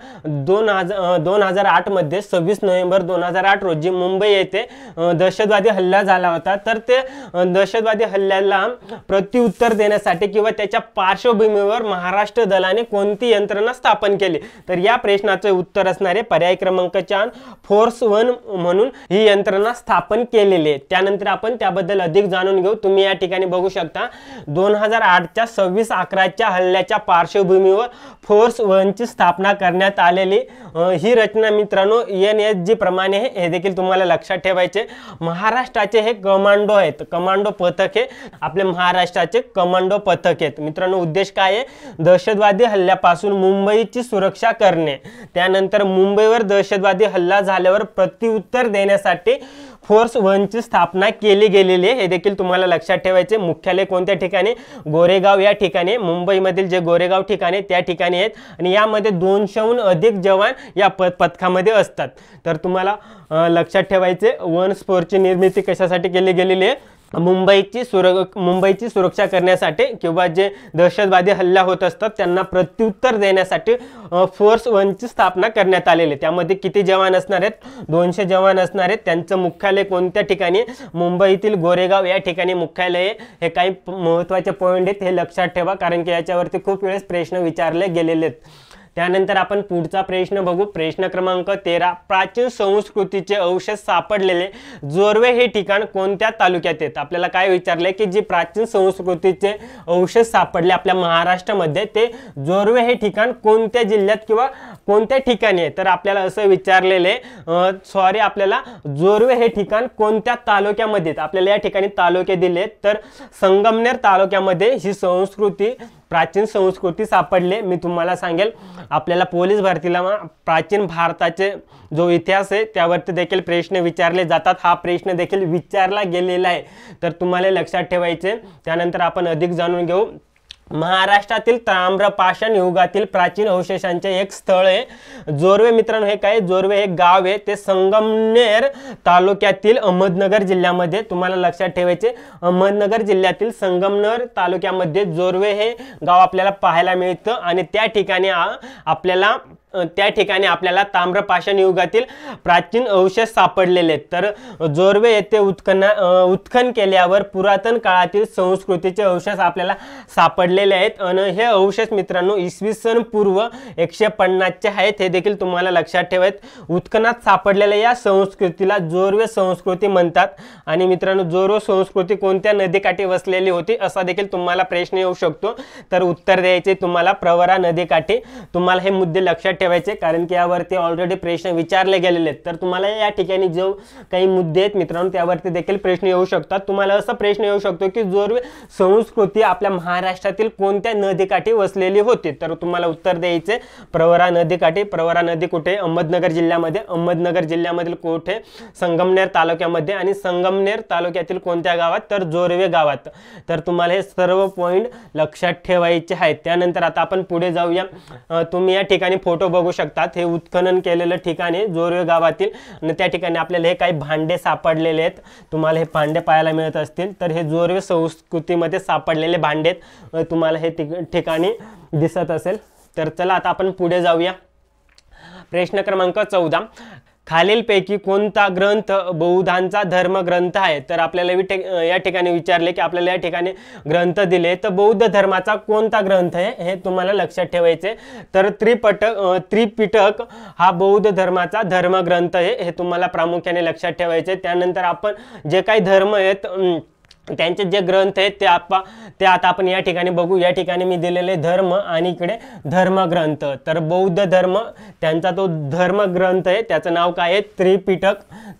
2008 मध्ये 26 नोव्हेंबर 2008 रोजी मुंबई येथे दहशतवादी हल्ला झाला होता. तर ते दहशतवादी हल्ल्याला प्रत्युत्तर देण्यासाठी किंवा त्याच्या पार्श्वभूमीवर महाराष्ट्र दलाने कोणती यंत्रणा स्थापन केली. तर या प्रश्नाचे उत्तर असणारे पर्याय क्रमांक 4 फोर्स 1 म्हणून ही यंत्रणा स्थापन केलेली आहे. त्यानंतर आपण त्याबद्दल अधिक जाणून घेऊ. तुम्ही या ठिकाणी बघू शकता 2008च्या 26/11च्या हल्ल्याच्या पार्श्वभूमीवर फोर्स 1 ची स्थापना करण्यात आलेली ही रचना मित्रांनो NSG प्रमाणे हे देखील तुम्हाला लक्षात ठेवायचे. महाराष्ट्राचे हे कमांडो आहेत. कमांडो पथक हे आपले महाराष्ट्राचे कमांडो पथक आहेत. मित्रांनो उद्देश काय आहे? दहशतवादी हल्ल्यापासून मुंबईची सुरक्षा करणे. त्यानंतर मुंबईवर दहशतवादी हल्ला झाल्यावर प्रत्युत्तर देण्यासाठी फोर्स 1 ची स्थापना केली गेलेली आहे. हे देखील तुम्हाला लक्षात ठेवायचे. मुख्यालय कोणत्या ठिकाणी? गोरेगाव या ठिकाणी. मुंबईमधील जे गोरेगाव ठिकाणे त्या ठिकाणी आहेत आणि यामध्ये 200हून अधिक जवान या पथकामध्ये असतात. तर तुम्हाला लक्षात ठेवायचे वन स्फोर्सची निर्मिती कशासाठी केली गेलेली आहे? मुंबईची सुरक्षा करण्यासाठी किंवा जे दहशतवादी हल्ला होत असतात त्यांना प्रत्युत्तर देण्यासाठी फोर्स 1 ची स्थापना करण्यात आलेली. त्यामध्ये किती जवान असणार आहेत? 200 जवान असणार आहेत. त्यांचं मुख्यालय कोणत्या ठिकाणी? मुंबईतील गोरेगाव या ठिकाणी मुख्यालय. हे काही महत्त्वाचे पॉइंट आहेत हे लक्षात ठेवा कारण की याच्यावरती खूप वेळेस प्रश्न विचारले गेलेले आहेत. त्यानंतर आपण पुढचा प्रश्न बघू. प्रश्न क्रमांक 13 प्राचीन संस्कृतीचे अवशेष सापडलेले जोरवे हे ठिकाण कोणत्या तालुक्यात येत? आपल्याला काय विचारले की जी प्राचीन संस्कृतीचे अवशेष सापडले आपल्या महाराष्ट्रामध्ये ते जोरवे हे ठिकाण कोणत्या जिल्ह्यात किंवा कोणत्या ठिकाणी आहे? तर आपल्याला असं विचारलेले आपल्याला जोरवे हे ठिकाण कोणत्या तालुक्यामध्ये? आपल्याला या ठिकाणी तालुके दिले. तर संगमनेर तालुक्यामध्ये ही प्राचीन संस्कृती सापडले. मी तुम्हाला सांगेल आपल्याला पोलीस भरतीला प्राचीन भारताचे जो इतिहास आहे त्यावरती देखील प्रश्न विचारले जातात. हा प्रश्न देखील विचारला गेलेला आहे तर तुम्हाला लक्षात ठेवायचे. त्यानंतर आपण अधिक जाणून घेऊ. महाराष्ट्रातील ताम्रपाषाण युगातील प्राचीन अवशेषांचे एक स्थळ आहे जोरवे. मित्रांनो हे काय? जोरवे हे गाव आहे. ते संगमनेर तालुक्यातील अहमदनगर जिल्ह्यामध्ये. तुम्हाला लक्षात ठेवायचे अहमदनगर जिल्ह्यातील संगमनेर तालुक्यामध्ये जोरवे हे गाव आपल्याला पाहायला मिळतं आणि त्या ठिकाणी आपल्याला ताम्रपाषाण युगातील प्राचीन अवशेष सापडलेले आहेत. तर जोरवे येथे उत्खनन केल्यावर पुरातन काळातील संस्कृतीचे अवशेष आपल्याला सापडलेले आहेत आणि हे अवशेष मित्रांनो इसवी सन पूर्व 150 चे आहेत. हे देखील तुम्हाला लक्षात ठेवायचे. उत्खनात सापडलेल्या या संस्कृतीला जोरवे संस्कृती म्हणतात. आणि मित्रांनो जोरवे संस्कृती कोणत्या नदीकाठी वसलेली होती असा देखील तुम्हाला प्रश्न येऊ शकतो. तर उत्तर द्यायचे तुम्हाला प्रवरा नदीकाठी. तुम्हाला हे मुद्दे लक्षात ठेवायचे कारण की यावरती ऑलरेडी प्रश्न विचारले गेलेले आहेत. तर तुम्हाला या ठिकाणी जो काही मुद्दे आहेत मित्रांनो त्यावरती देखील प्रश्न येऊ शकतात. तुम्हाला असा प्रश्न येऊ शकतो की जोरवे संस्कृती आपल्या महाराष्ट्रातील कोणत्या नदीकाठी वसलेली होती? तर तुम्हाला उत्तर द्यायचे प्रवरा नदीकाठी. प्रवरा नदी कुठे? अहमदनगर जिल्ह्यामध्ये. अहमदनगर जिल्ह्यामधील कुठे? संगमनेर तालुक्यामध्ये. आणि संगमनेर तालुक्यातील कोणत्या गावात? तर जोरवे गावात. तर तुम्हाला हे सर्व पॉइंट लक्षात ठेवायचे आहेत. त्यानंतर आता आपण पुढे जाऊया. तुम्ही या ठिकाणी फोटो बघू शकतात. हे उत्खनन केलेलं ठिकाण आहे जोरवे गावातील आणि त्या ठिकाणी आपल्याला हे काही भांडे सापडलेले आहेत. तुम्हाला हे भांडे पाहायला मिळत असतील. तर हे जोरवे संस्कृतीमध्ये सापडलेले भांडे तुम्हाला हे ठिकाणी दिसत असेल. तर चला आता आपण पुढे जाऊया. प्रश्न क्रमांक 14, खालीलपैकी कोणता ग्रंथ बौद्धांचा धर्मग्रंथ आहे? तर आपल्याला या ठिकाणी विचारले की आपल्याला या ठिकाणी ग्रंथ दिले, तर बौद्ध धर्माचा कोणता ग्रंथ आहे हे तुम्हाला लक्षात ठेवायचे. तर त्रिपिटक हा बौद्ध धर्माचा धर्मग्रंथ आहे, हे तुम्हाला प्रामुख्याने लक्षात ठेवायचे. त्यानंतर आपण जे काही धर्म आहेत त्यांचे जे ग्रंथ आहेत ते आता आपण या ठिकाणी बघू. या ठिकाणी मी दिलेले धर्म आणि इकडे धर्मग्रंथ. तर बौद्ध धर्म त्यांचा तो धर्मग्रंथ आहे, त्याचं नाव काय आहे? त्रिपिटक.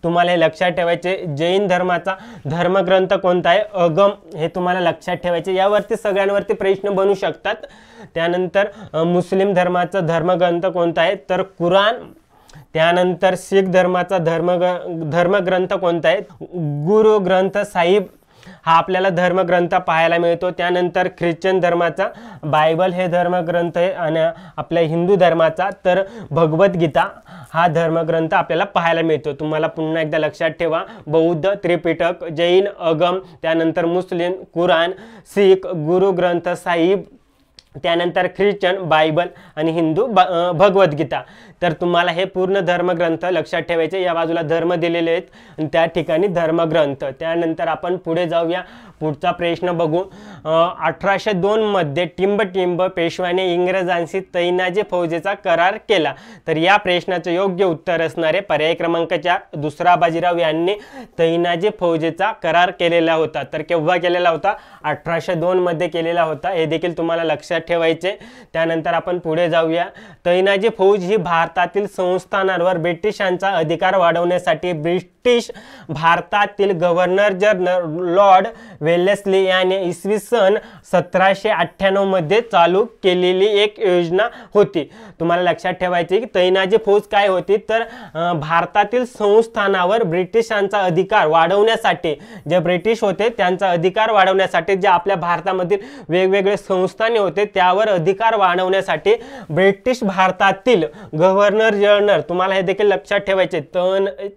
तुम्हाला हे लक्षात ठेवायचे. जैन धर्माचा धर्मग्रंथ कोणता आहे? अगम. हे तुम्हाला लक्षात ठेवायचे. यावरती सगळ्यांवरती प्रश्न बनू शकतात. त्यानंतर मुस्लिम धर्माचा धर्मग्रंथ कोणता आहे? तर कुराण. त्यानंतर शीख धर्माचा धर्मग्रंथ कोणता आहे? गुरु ग्रंथ साहिब हा आपल्याला धर्मग्रंथ पाहायला मिळतो. त्यानंतर ख्रिश्चन धर्माचा बायबल हे धर्मग्रंथ आहे आणि आपल्या हिंदू धर्माचा तर भगवद्गीता हा धर्मग्रंथ आपल्याला पाहायला मिळतो. तुम्हाला पुन्हा एकदा लक्षात ठेवा. बौद्ध त्रिपिटक, जैन अगम, त्यानंतर मुस्लिम कुराण, शीख गुरु ग्रंथ साहिब, त्यानंतर ख्रिश्चन बायबल आणि हिंदू भगवद्गीता. तर तुम्हाला हे पूर्ण धर्मग्रंथ लक्षात ठेवायचे. या बाजूला धर्म दिलेले आहेत आणि त्या ठिकाणी धर्मग्रंथ. त्यानंतर आपण पुढे जाऊया. पुढचा प्रश्न बघू. 1802 मध्ये टिंब पेशव्याने इंग्रजांशी तैनाजी फौजेचा करार केला. तर या प्रश्नाचं योग्य उत्तर असणारे पर्याय क्रमांक 4, दुसरा बाजीराव यांनी तैनाजी फौजेचा करार केलेला होता. तर केव्हा केलेला होता? 1802 मध्ये केलेला होता. हे देखील तुम्हाला लक्षात ठेवायचे. त्यानंतर आपण पुढे जाऊया. तैनाजी फौज ही भारतातील संस्थानांवर ब्रिटिशांचा अधिकार वाढवण्यासाठी ब्रिटिश भारतातील गव्हर्नर जनरल लॉर्ड वेलेस्ली याने इसवी सन 1798 मध्ये चालू केलेली एक योजना होती. तुम्हाला लक्षात ठेवायचे की तैनाजी फौज काय होती? तर भारतातील संस्थानावर ब्रिटिशांचा अधिकार वाढवण्यासाठी, जे ब्रिटिश होते त्यांचा अधिकार वाढवण्यासाठी, जे आपल्या भारतामधील वेगवेगळे संस्थाने होते त्यावर अधिकार वाढवण्यासाठी ब्रिटिश भारतातील गव्हर्नर जनरल, तुम्हाला हे देखील लक्षात ठेवायचे,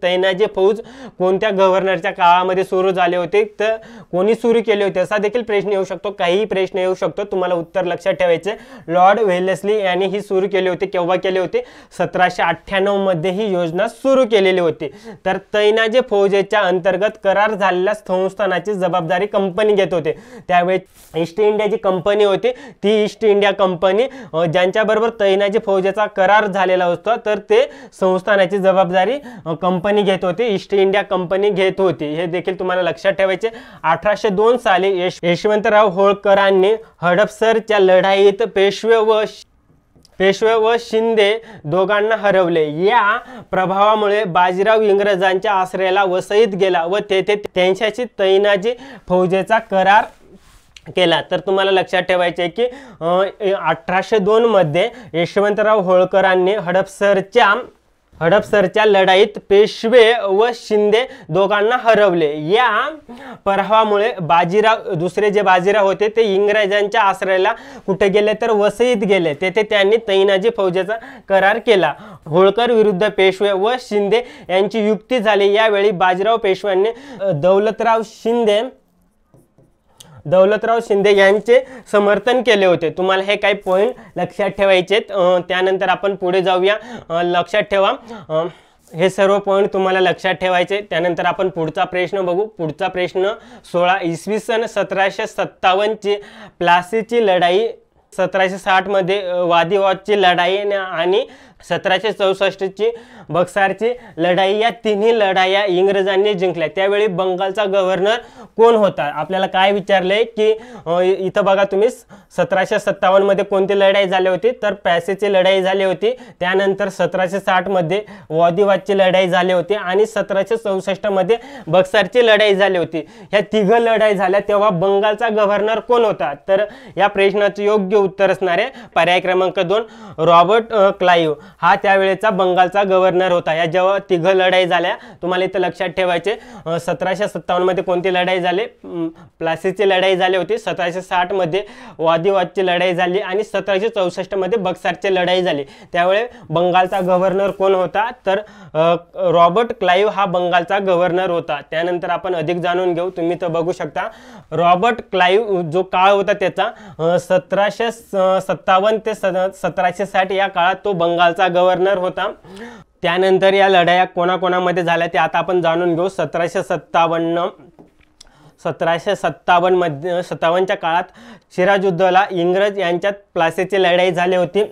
तैनाजी फौज कोणत्या गव्हर्नरच्या काळामध्ये सुरू झाले होते, तर कोणी सुरू केले होते असा देखील प्रश्न येऊ शकतो. काही प्रश्न येऊ शकतो. तुम्हाला उत्तर लक्षात ठेवायचे. लॉर्ड वेलेस्ली यांनी ही सुरू केली होती. केव्हा केले होते? 1798 मध्ये ही योजना सुरू केलेली होती. तर तैनाजी फौजेच्या अंतर्गत करार झालेल्या संस्थानाची जबाबदारी कंपनी घेत होते. त्यावेळी ईस्ट इंडिया जी कंपनी होती ती ईस्ट इंडिया कंपनी ज्यांच्या बरोबर तैनाजी फौजेचा करार झालेला होता तर ते संस्थानाची जबाबदारी कंपनी घेत होती, ईस्ट इंडिया कंपनी घेत होती. हे देखील तुम्हाला लक्षात ठेवायचे. 1802 साली यशवंतराव होळकरांनी हडपसरच्या लढाईत पेशवे व शिंदे दोघांना हरवले. या प्रभावामुळे बाजीराव इंग्रजांच्या आश्रयाला वसईत गेला व तेथे त्यांच्याशी तैनाजी फौजेचा करार केला. तर तुम्हाला लक्षात ठेवायचे की 1802 मध्ये यशवंतराव होळकरांनी हडपसरच्या लढाईत पेशवे व शिंदे दोघांना हरवले. या प्रभावामुळे दुसरे जे बाजीराव होते ते इंग्रजांच्या आश्रयाला कुठे गेले तर वसईत गेले. तेथे त्यांनी तैनाजी फौजेचा करार केला. होळकर विरुद्ध पेशवे व शिंदे यांची युक्ती झाली. यावेळी बाजीराव पेशव्यांनी दौलतराव शिंदे यांचे समर्थन केले होते. तुम्हाला हे काही पॉइंट लक्षात ठेवायचे. त्यानंतर आपण पुढे जाऊया. लक्षात ठेवा हे सर्व पॉइंट तुम्हाला लक्षात ठेवायचे. त्यानंतर आपण पुढचा प्रश्न बघू. पुढचा प्रश्न 16 इसवी सन 1757 ची प्लासीची लढाई, 1760 मध्ये वादीवादची लढाई आणि 1764 ची बक्सारची लढाई, या तिन्ही लढाया इंग्रजांनी जिंकल्या. त्यावेळी बंगालचा गव्हर्नर कोण होता? आपल्याला काय विचारले की इथं बघा तुम्ही 1757 मध्ये कोणती लढाई झाली होती तर प्लासीची लढाई झाली होती. त्यानंतर 1760 मध्ये वादीवादची लढाई झाली होती आणि 1764 मध्ये बक्सारची लढाई झाली होती. ह्या तिघ लढाई झाल्या तेव्हा बंगालचा गव्हर्नर कोण होता? तर या प्रश्नाचे योग्य उत्तर असणारे पर्याय क्रमांक 2 रॉबर्ट क्लाइव्ह हा त्यावेळेचा बंगालचा गव्हर्नर होता। या जेव्हा तिघ लढाई झाल्या, तुम्हाला इथं लक्षात ठेवायचे 1757 मध्ये कोणती लढाई झाली, प्लासीची लढाई झाली होती, 1760 मध्ये वादीवादची लढाई झाली आणि 1764 मध्ये बक्सरची लढाई झाली। त्यावेळी बंगालचा गव्हर्नर कोण होता, तर रॉबर्ट क्लाइव्ह हा बंगालचा गव्हर्नर होता। त्यानंतर आपण अधिक जाणून घेऊ। तुम्ही तर बघू शकता रॉबर्ट क्लाइव्ह जो काळ होता त्याचा 1757 ते 1760 या काळात तो बंगालचा गव्हर्नर होता। त्यानंतर या लढाया कोणाकोणामध्ये झाल्या ते आता आपण जाणून घेऊ। 1757 मध्ये 57च्या काळात सिराजुद्दौला इंग्रज यांच्यात प्लासीची लढाई झाली होती।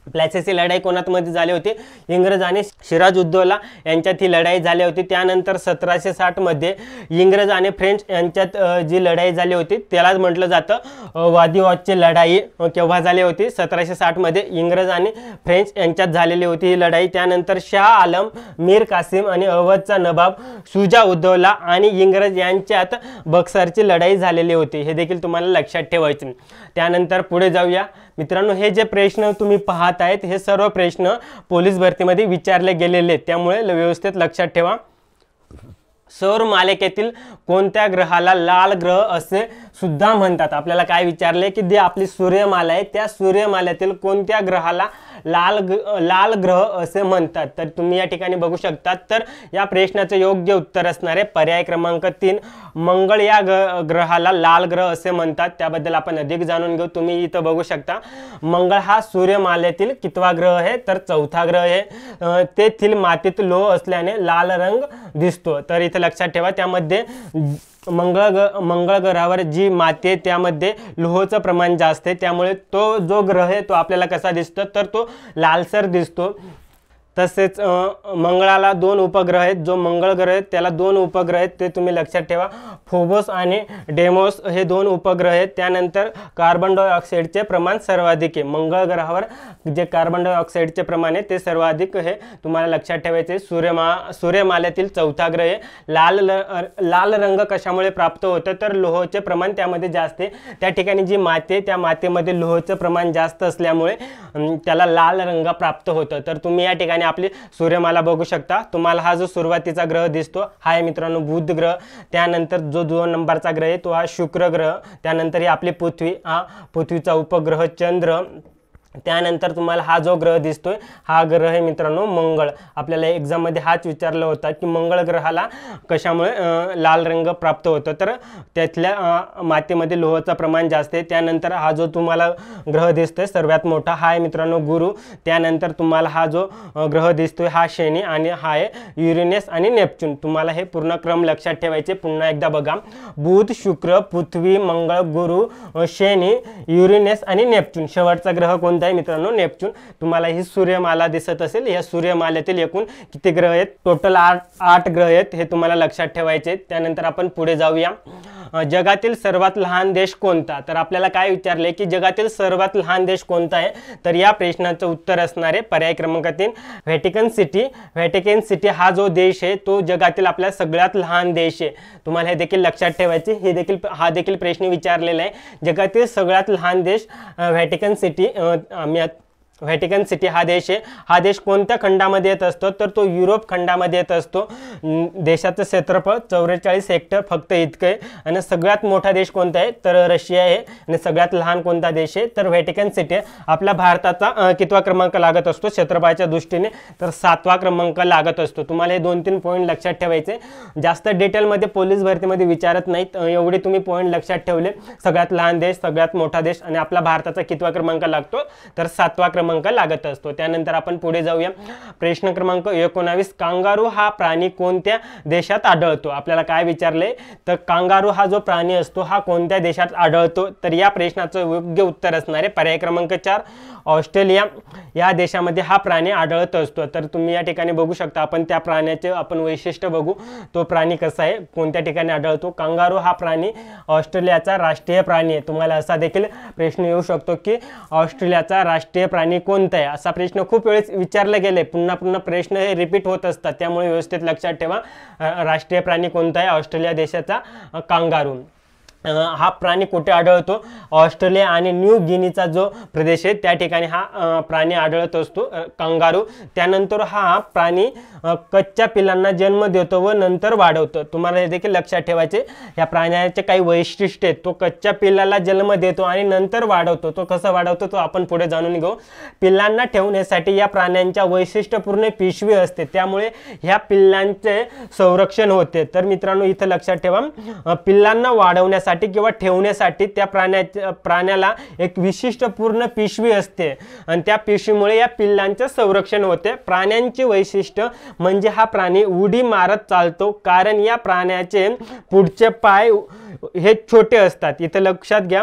प्लासीची लढाई कोणामध्ये झाली होती, इंग्रज आणि सिराजुद्दौला यांच्यात ही लढाई झाली होती। त्यानंतर 1760 मध्ये इंग्रज आणि फ्रेंच यांच्यात जी लढाई झाली होती त्यालाच म्हटलं जातं वादीवादची लढाई। केव्हा झाली होती, 1760 मध्ये इंग्रज आणि फ्रेंच यांच्यात झालेली होती ही लढाई। त्यानंतर शाह आलम, मीर कासिम आणि अवधचा नवाब शुजा-उद-दौला आणि इंग्रज यांच्यात बक्सरची लढाई झालेली होती, हे देखील तुम्हाला लक्षात ठेवायचे। त्यानंतर पुढे जाऊया मित्रांनो। हे जे प्रश्न तुम्ही पाहत आहेत हे सर्व प्रश्न पोलीस भरतीमध्ये विचारले गेलेले आहेत, त्यामुळे व्यवस्थित लक्षात ठेवा। सौर मालिकेतील कोणत्या ग्रहाला लाल ग्रह असे सुद्धा म्हणतात। आपल्याला काय विचारले की जे आपली सूर्यमाला आहे त्या सूर्यमालेतील कोणत्या ग्रहाला लाल ग्रह असे म्हणतात, तर तुम्ही या ठिकाणी बघू शकता। तर या प्रश्नाचे योग्य उत्तर असणारे पर्याय क्रमांक 3 मंगळ या ग्रहाला लाल ग्रह असे म्हणतात। त्याबद्दल आपण अधिक जाणून घेऊ। तुम्ही इथं बघू शकता मंगळ हा सूर्यमालेतील कितवा ग्रह आहे, तर चौथा ग्रह आहे। तेथील मातीत लोह असल्याने लाल रंग दिसतो। तर इथं लक्षात ठेवा त्यामध्ये मंगळ ग्रहावर जी माती आहे त्यामध्ये लोहाचं प्रमाण जास्त आहे, त्यामुळे तो जो ग्रह आहे तो आपल्याला कसा दिसतो, तर तो लालसर दिसतो। तसेच मंगळाला 2 उपग्रह आहेत। जो मंगळ ग्रह आहे त्याला 2 उपग्रह आहेत, ते तुम्ही लक्षात ठेवा, फोबोस आणि डेमोस हे 2 उपग्रह आहेत। त्यानंतर कार्बन डायऑक्साईडचे प्रमाण सर्वाधिक आहे। मंगळ ग्रहावर जे कार्बन डायऑक्साईडचे प्रमाण आहे ते सर्वाधिक हे तुम्हाला लक्षात ठेवायचे। सूर्यमालेतील चौथा ग्रह आहे। लाल रंग कशामुळे प्राप्त होतं, तर लोहाचे प्रमाण त्यामध्ये जास्त आहे। त्या ठिकाणी जी माती आहे त्या मातीमध्ये लोहाचं प्रमाण जास्त असल्यामुळे त्याला लाल रंग प्राप्त होतं। तर तुम्ही या ठिकाणी आपली सूर्यमाला बघू शकता। तुम्हाला हा जो सुरुवातीचा ग्रह दिसतो हा आहे मित्रांनो बुध ग्रह। त्यानंतर जो 2 नंबरचा ग्रह आहे तो हा शुक्र ग्रह। त्यानंतर ही आपली पृथ्वी, हा पृथ्वीचा उपग्रह चंद्र। त्यानंतर तुम्हाला हा जो ग्रह दिसतोय हा ग्रह आहे मित्रांनो मंगळ। आपल्याला एग्जाम मध्ये हाच विचारला होता की मंगळ ग्रहाला कशामुळे लाल रंग प्राप्त होतो, तर त्यातल्या मातीमध्ये लोहाचं प्रमाण जास्त आहे। त्यानंतर हा जो तुम्हाला ग्रह दिसतोय सर्वात मोठा हा आहे मित्रांनो गुरु। त्यानंतर तुम्हाला हा जो ग्रह दिसतोय हा शनी आणि हा आहे युरेनस आणि नेपच्यून। तुम्हाला हे पूर्ण क्रम लक्षात ठेवायचे। पुन्हा एकदा बघा, बुध, शुक्र, पृथ्वी, मंगळ, गुरु, शनी, युरेनस आणि नेपच्यून। शेवटचा ग्रह कोणता आहे मित्रांनो, नेपच्यून। तुम्हाला ही सूर्यमाला दिसत असेल, या सूर्यमालेतील एकूण किती ग्रह आहेत, टोटल 8 ग्रह आहेत, हे तुम्हाला लक्षात ठेवायचे। त्यानंतर आपण पुढे जाऊया। जगातील सर्वात लहान देश कोणता, तर आपल्याला काय विचारले की जगातील सर्वात लहान देश कोणता आहे, तर या प्रश्नाचं उत्तर असणार आहे पर्याय क्रमांक 3 व्हॅटिकन सिटी। व्हॅटिकन सिटी हा जो देश आहे तो जगातील आपल्या सगळ्यात लहान देश आहे। तुम्हाला हे देखील लक्षात ठेवायचे। हा देखील प्रश्न विचारलेला आहे। जगातील सगळ्यात लहान देश व्हॅटिकन सिटी व्हॅटिकन सिटी हा देश आहे। हा देश कोणत्या खंडामध्ये येत असतो, तर तो युरोप खंडामध्ये येत असतो। देशाचं क्षेत्रफळ 44 हेक्टर फक्त इतकं आहे। आणि सगळ्यात मोठा देश कोणता आहे, तर रशिया आहे। आणि सगळ्यात लहान कोणता देश आहे, तर व्हॅटिकन सिटी। आपल्या भारताचा कितवा क्रमांक लागत असतो क्षेत्रफळाच्या दृष्टीने, तर 7वा क्रमांक लागत असतो। तुम्हाला हे 2-3 पॉईंट लक्षात ठेवायचे। जास्त डिटेलमध्ये पोलीस भरतीमध्ये विचारत नाहीत, एवढे तुम्ही पॉईंट लक्षात ठेवले। सगळ्यात लहान देश, सगळ्यात मोठा देश आणि आपला भारताचा कितवा क्रमांक लागतो, तर 7वा क्रमांक लागत असतो। त्यानंतर आपण पुढे जाऊया। प्रश्न क्रमांक 19 कांगारू हा प्राणी कोणत्या देशात आढळतो। आपल्याला काय विचारले, तर कांगारू हा जो प्राणी असतो हा कोणत्या देशात आढळतो, तर या प्रश्नाचं योग्य उत्तर असणार आहे पर्याय क्रमांक 4 ऑस्ट्रेलिया या देशामध्ये हा प्राणी आढळत असतो। तर तुम्ही या ठिकाणी बघू शकता, आपण त्या प्राण्याचे आपण वैशिष्ट्य बघू, तो प्राणी कसा आहे, कोणत्या ठिकाणी आढळतो। कांगारू हा प्राणी ऑस्ट्रेलियाचा राष्ट्रीय प्राणी आहे। तुम्हाला असा देखील प्रश्न येऊ शकतो की ऑस्ट्रेलियाचा राष्ट्रीय प्राणी कोणता आहे, असा प्रश्न खूप वेळेस विचारले गेले। पुन्हा पुन्हा प्रश्न हे रिपीट होत असतात, त्यामुळे व्यवस्थित लक्षात ठेवा राष्ट्रीय प्राणी कोणता आहे, ऑस्ट्रेलिया देशाचा कांगारू। हा प्राणी कुठे आढळतो? ऑस्ट्रेलिया आणि न्यू गिनीचा जो प्रदेश आहे त्या ठिकाणी हा प्राणी आढळत असतो, कांगारू. त्यानंतर हा प्राणी कच्च्या पिलांना जन्म देतो व नंतर वाढवतो. तुम्हाला हे देखील लक्षात ठेवायचे, या प्राण्याचे काही वैशिष्ट्य आहेत. तो कच्च्या पिल्लाला जन्म देतो आणि नंतर वाढवतो. तो कसा वाढवतो तो आपण पुढे जाणून घेऊ. पिल्लांना ठेवण्यासाठी या प्राण्यांच्या वैशिष्ट्यपूर्ण पिशवी असते, त्यामुळे ह्या पिल्लांचे संरक्षण होते. तर मित्रांनो इथं लक्षात ठेवा, पिल्लांना वाढवण्यासाठी किंवा ठेवण्यासाठी त्या प्राण्याला एक विशिष्ट पूर्ण पिशवी असते आणि त्या पिशवीमुळे या पिल्लांचे संरक्षण होते. प्राण्यांचे वैशिष्ट्य म्हणजे हा प्राणी उडी मारत चालतो, कारण या प्राण्याचे पुढचे पाय हे छोटे असतात. इथं लक्षात घ्या,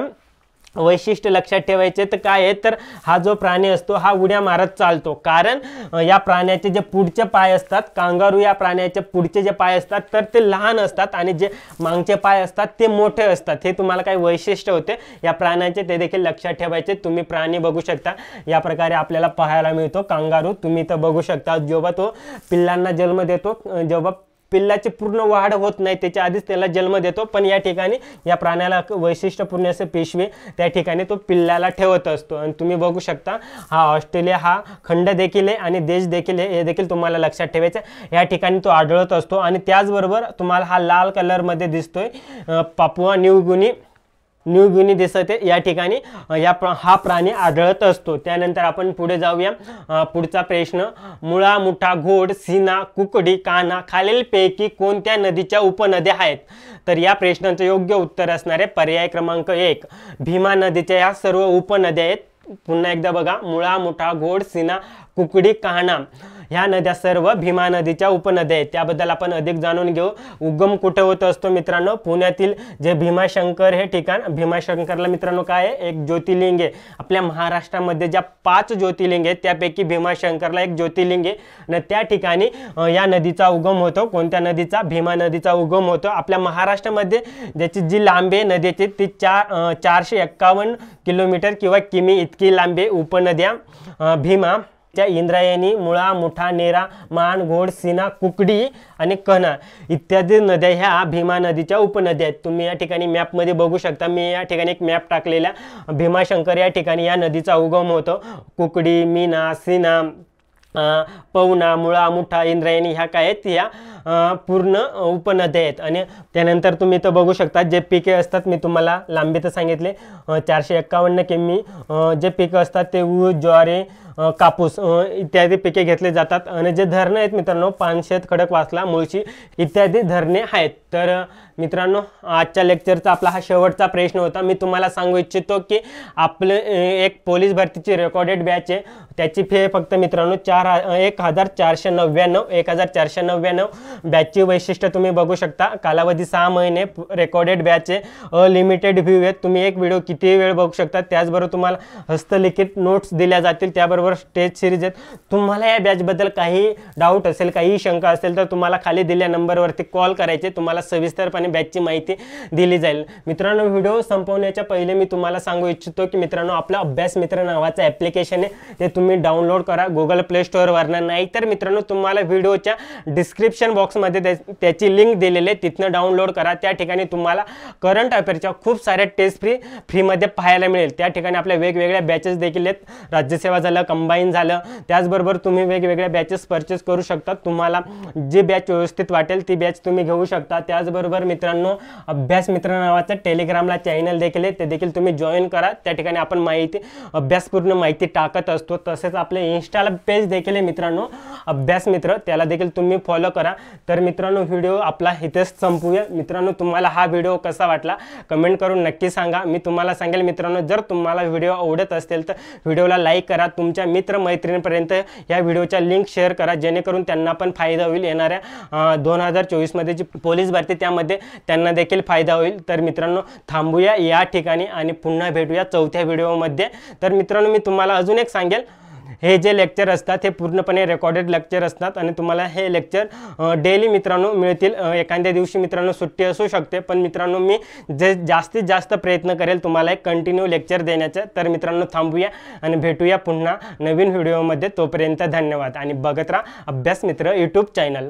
वैशिष्ट्य लक्षात ठेवायचे तर काय आहे, तर हा जो प्राणी असतो हा उड्या मारत चालतो, कारण या प्राण्याचे जे पुढचे पाय असतात, कांगारू या प्राण्याचे पुढचे जे पाय असतात तर ते लहान असतात आणि जे मागचे पाय असतात ते मोठे असतात. हे तुम्हाला काही वैशिष्ट्य होते या प्राण्याचे, ते देखील लक्षात ठेवायचे. तुम्ही प्राणी बघू शकता, या प्रकारे आपल्याला पाहायला मिळतो कांगारू. तुम्ही तर बघू शकता, जेव्हा तो पिल्लांना जन्म देतो, जेव्हा पिल्लाची पूर्ण वाढ होत नाही त्याच्या आधीच त्याला जन्म देतो, पण या ठिकाणी या प्राण्याला वैशिष्ट्यपूर्ण असे पिशवी त्या ठिकाणी तो पिल्लाला ठेवत असतो. आणि तुम्ही बघू शकता, हा ऑस्ट्रेलिया हा खंड देखील आहे आणि देश देखील आहे, हे देखील तुम्हाला लक्षात ठेवायचं. या ठिकाणी तो आढळत असतो आणि त्याचबरोबर तुम्हाला हा लाल कलरमध्ये दिसतोय पापुआ न्यू गिनी दिसते, या ठिकाणी हा प्राणी आढळत असतो. त्यानंतर आपण पुढे जाऊया. पुढचा प्रश्न, मुळा, मुठा, घोड, सीना, कुकडी, कान्हा खालीलपैकी कोणत्या नदीच्या उपनद्या आहेत? तर या प्रश्नाचं योग्य उत्तर असणारे पर्याय क्रमांक 1, भीमा नदीच्या या सर्व उपनद्या आहेत. पुन्हा एकदा बघा, मुळा, मुठा, घोड, सीना, कुकडी, कान्हा ह्या नद्या सर्व भीमा नदीच्या उपनद्या आहेत. त्याबद्दल आपण अधिक जाणून घेऊ. उगम कुठे होत असतो मित्रांनो? पुण्यातील जे भीमाशंकर हे ठिकाण, भीमाशंकरला मित्रांनो काय आहे, एक ज्योतिर्लिंग आहे. आपल्या महाराष्ट्रामध्ये ज्या 5 ज्योतिर्लिंग आहेत त्यापैकी भीमाशंकरला एक ज्योतिर्लिंग आहे आणि त्या ठिकाणी या नदीचा उगम होतो. कोणत्या नदीचा? भीमा नदीचा उगम होतो. आपल्या महाराष्ट्रामध्ये ज्याची जी लांबी नदीची ती 451 किलोमीटर किंवा किमी इतकी लांबी उपनद्या भीमा, इंद्रायणी, मुळा, मुठा, नेरा, मान, घोड, सीना, कुकडी आणि कहना इत्यादी नद्या ह्या भीमा नदीच्या उपनद्या आहेत. तुम्ही या ठिकाणी मॅपमध्ये बघू शकता, मी या ठिकाणी एक मॅप टाकलेला. भीमाशंकर या ठिकाणी या नदीचा उगम होतो. कुकडी, मीना, सीना, पवना, मुळा, मुठा, इंद्रायणी ह्या काय आहेत, ह्या पूर्ण उपनद्या आहेत. आणि त्यानंतर तुम्ही तर बघू शकता, जे पिके असतात मी तुम्हाला लांबी तर सांगितले 451 किमी, जे पिकं असतात ते ऊस, ज्वारी, कापूस इत्यादी पिके घेतले जातात. आणि जे धरणे आहेत मित्रांनो, पानशेत, खडकवासला, मुळशी इत्यादी धरणे आहेत. तर मित्रांनो आजच्या लेक्चरचा आपला हा शेवटचा प्रश्न होता. मी तुम्हाला सांगू इच्छितो की आपले एक पोलीस भरतीची रेकॉर्डेड बॅच आहे, त्याची फी फक्त मित्रांनो 1499 बॅचची वैशिष्ट्य तुम्ही बघू शकता. कालावधी 6 महिने, रेकॉर्डेड बॅच आहे, अनलिमिटेड व्ह्यू आहेत. तुम्ही एक व्हिडिओ किती वेळ बघू शकता. त्याचबरोबर तुम्हाला हस्तलिखित नोट्स दिल्या जातील, त्याबरोबर स्टेज सिरीज आहेत. तुम्हाला या बॅचबद्दल काही डाऊट असेल, काही शंका असेल तर तुम्हाला खाली दिलेल्या नंबरवरती कॉल करायचे, तुम्हाला सविस्तरपणे बॅचची माहिती दिली जाईल. मित्रांनो व्हिडिओ संपवण्याच्या पहिले मी तुम्हाला सांगू इच्छितो की मित्रांनो आपलं अभ्यास मित्र नावाचं ॲप्लिकेशन आहे, ते तुम्ही डाउनलोड करा गुगल प्ले स्टोअरवरनं. नाही तर मित्रांनो तुम्हाला व्हिडिओच्या डिस्क्रिप्शन बॉक्समध्ये त्याची लिंक दिलेली आहे, तिथनं डाउनलोड करा. त्या ठिकाणी तुम्हाला करंट अफेअरच्या खूप साऱ्या टेस्ट फ्रीमध्ये पाहायला मिळेल. त्या ठिकाणी आपल्या वेगवेगळ्या बॅचेस देखील आहेत, राज्यसेवा झालं, कंबाईन झालं. त्याचबरोबर तुम्ही वेगवेगळ्या बॅचेस परचेस करू शकता. तुम्हाला जी बॅच व्यवस्थित वाटेल ती बॅच तुम्ही घेऊ शकता. त्याचबरोबर मित्रांनो अभ्यास मित्र नावाचं टेलिग्रामला चॅनल देखील आहे, ते देखील तुम्ही जॉईन करा. त्या ठिकाणी आपण अभ्यासपूर्ण माहिती टाकत असतो. तसेच आपले इंस्टाला पेज देखील आहे मित्रांनो अभ्यास मित्र, त्याला देखील तुम्ही फॉलो करा. तर मित्रांनो व्हिडिओ आपला इथेच संपूया. मित्रांनो तुम्हाला हा व्हिडिओ कसा वाटला कमेंट करून नक्की सांगा. मी तुम्हाला सांगेल मित्रांनो, जर तुम्हाला व्हिडिओ आवडत असेल तर व्हिडिओला लाईक करा, तुमच्या मित्रमैत्रिणींपर्यंत या व्हिडिओच्या लिंक शेअर करा, जेणेकरून त्यांना पण फायदा होईल. येणाऱ्या 2024 मध्ये जी पोलीस भरती त्यामध्ये त्यांना देखील फायदा होईल. तर मित्रांनो थांबूया या ठिकाणी आणि पुन्हा भेटूया 4थ्या व्हिडिओमध्ये. तर मित्रांनो मी तुम्हाला अजून एक सांगेल, हे जे लेक्चर असतात हे पूर्णपणे रेकॉर्डेड लेक्चर असतात आणि तुम्हाला हे लेक्चर डेली मित्रांनो मिळतील. एखाद्या दिवशी मित्रांनो सुट्टी असू शकते, पण मित्रांनो मी जे जास्तीत जास्त प्रयत्न करेल तुम्हाला एक कंटिन्यू लेक्चर देण्याचं. तर मित्रांनो थांबूया आणि भेटूया पुन्हा नवीन व्हिडिओमध्ये. तोपर्यंत धन्यवाद आणि बघत राहा अभ्यास मित्र यूट्यूब चॅनल.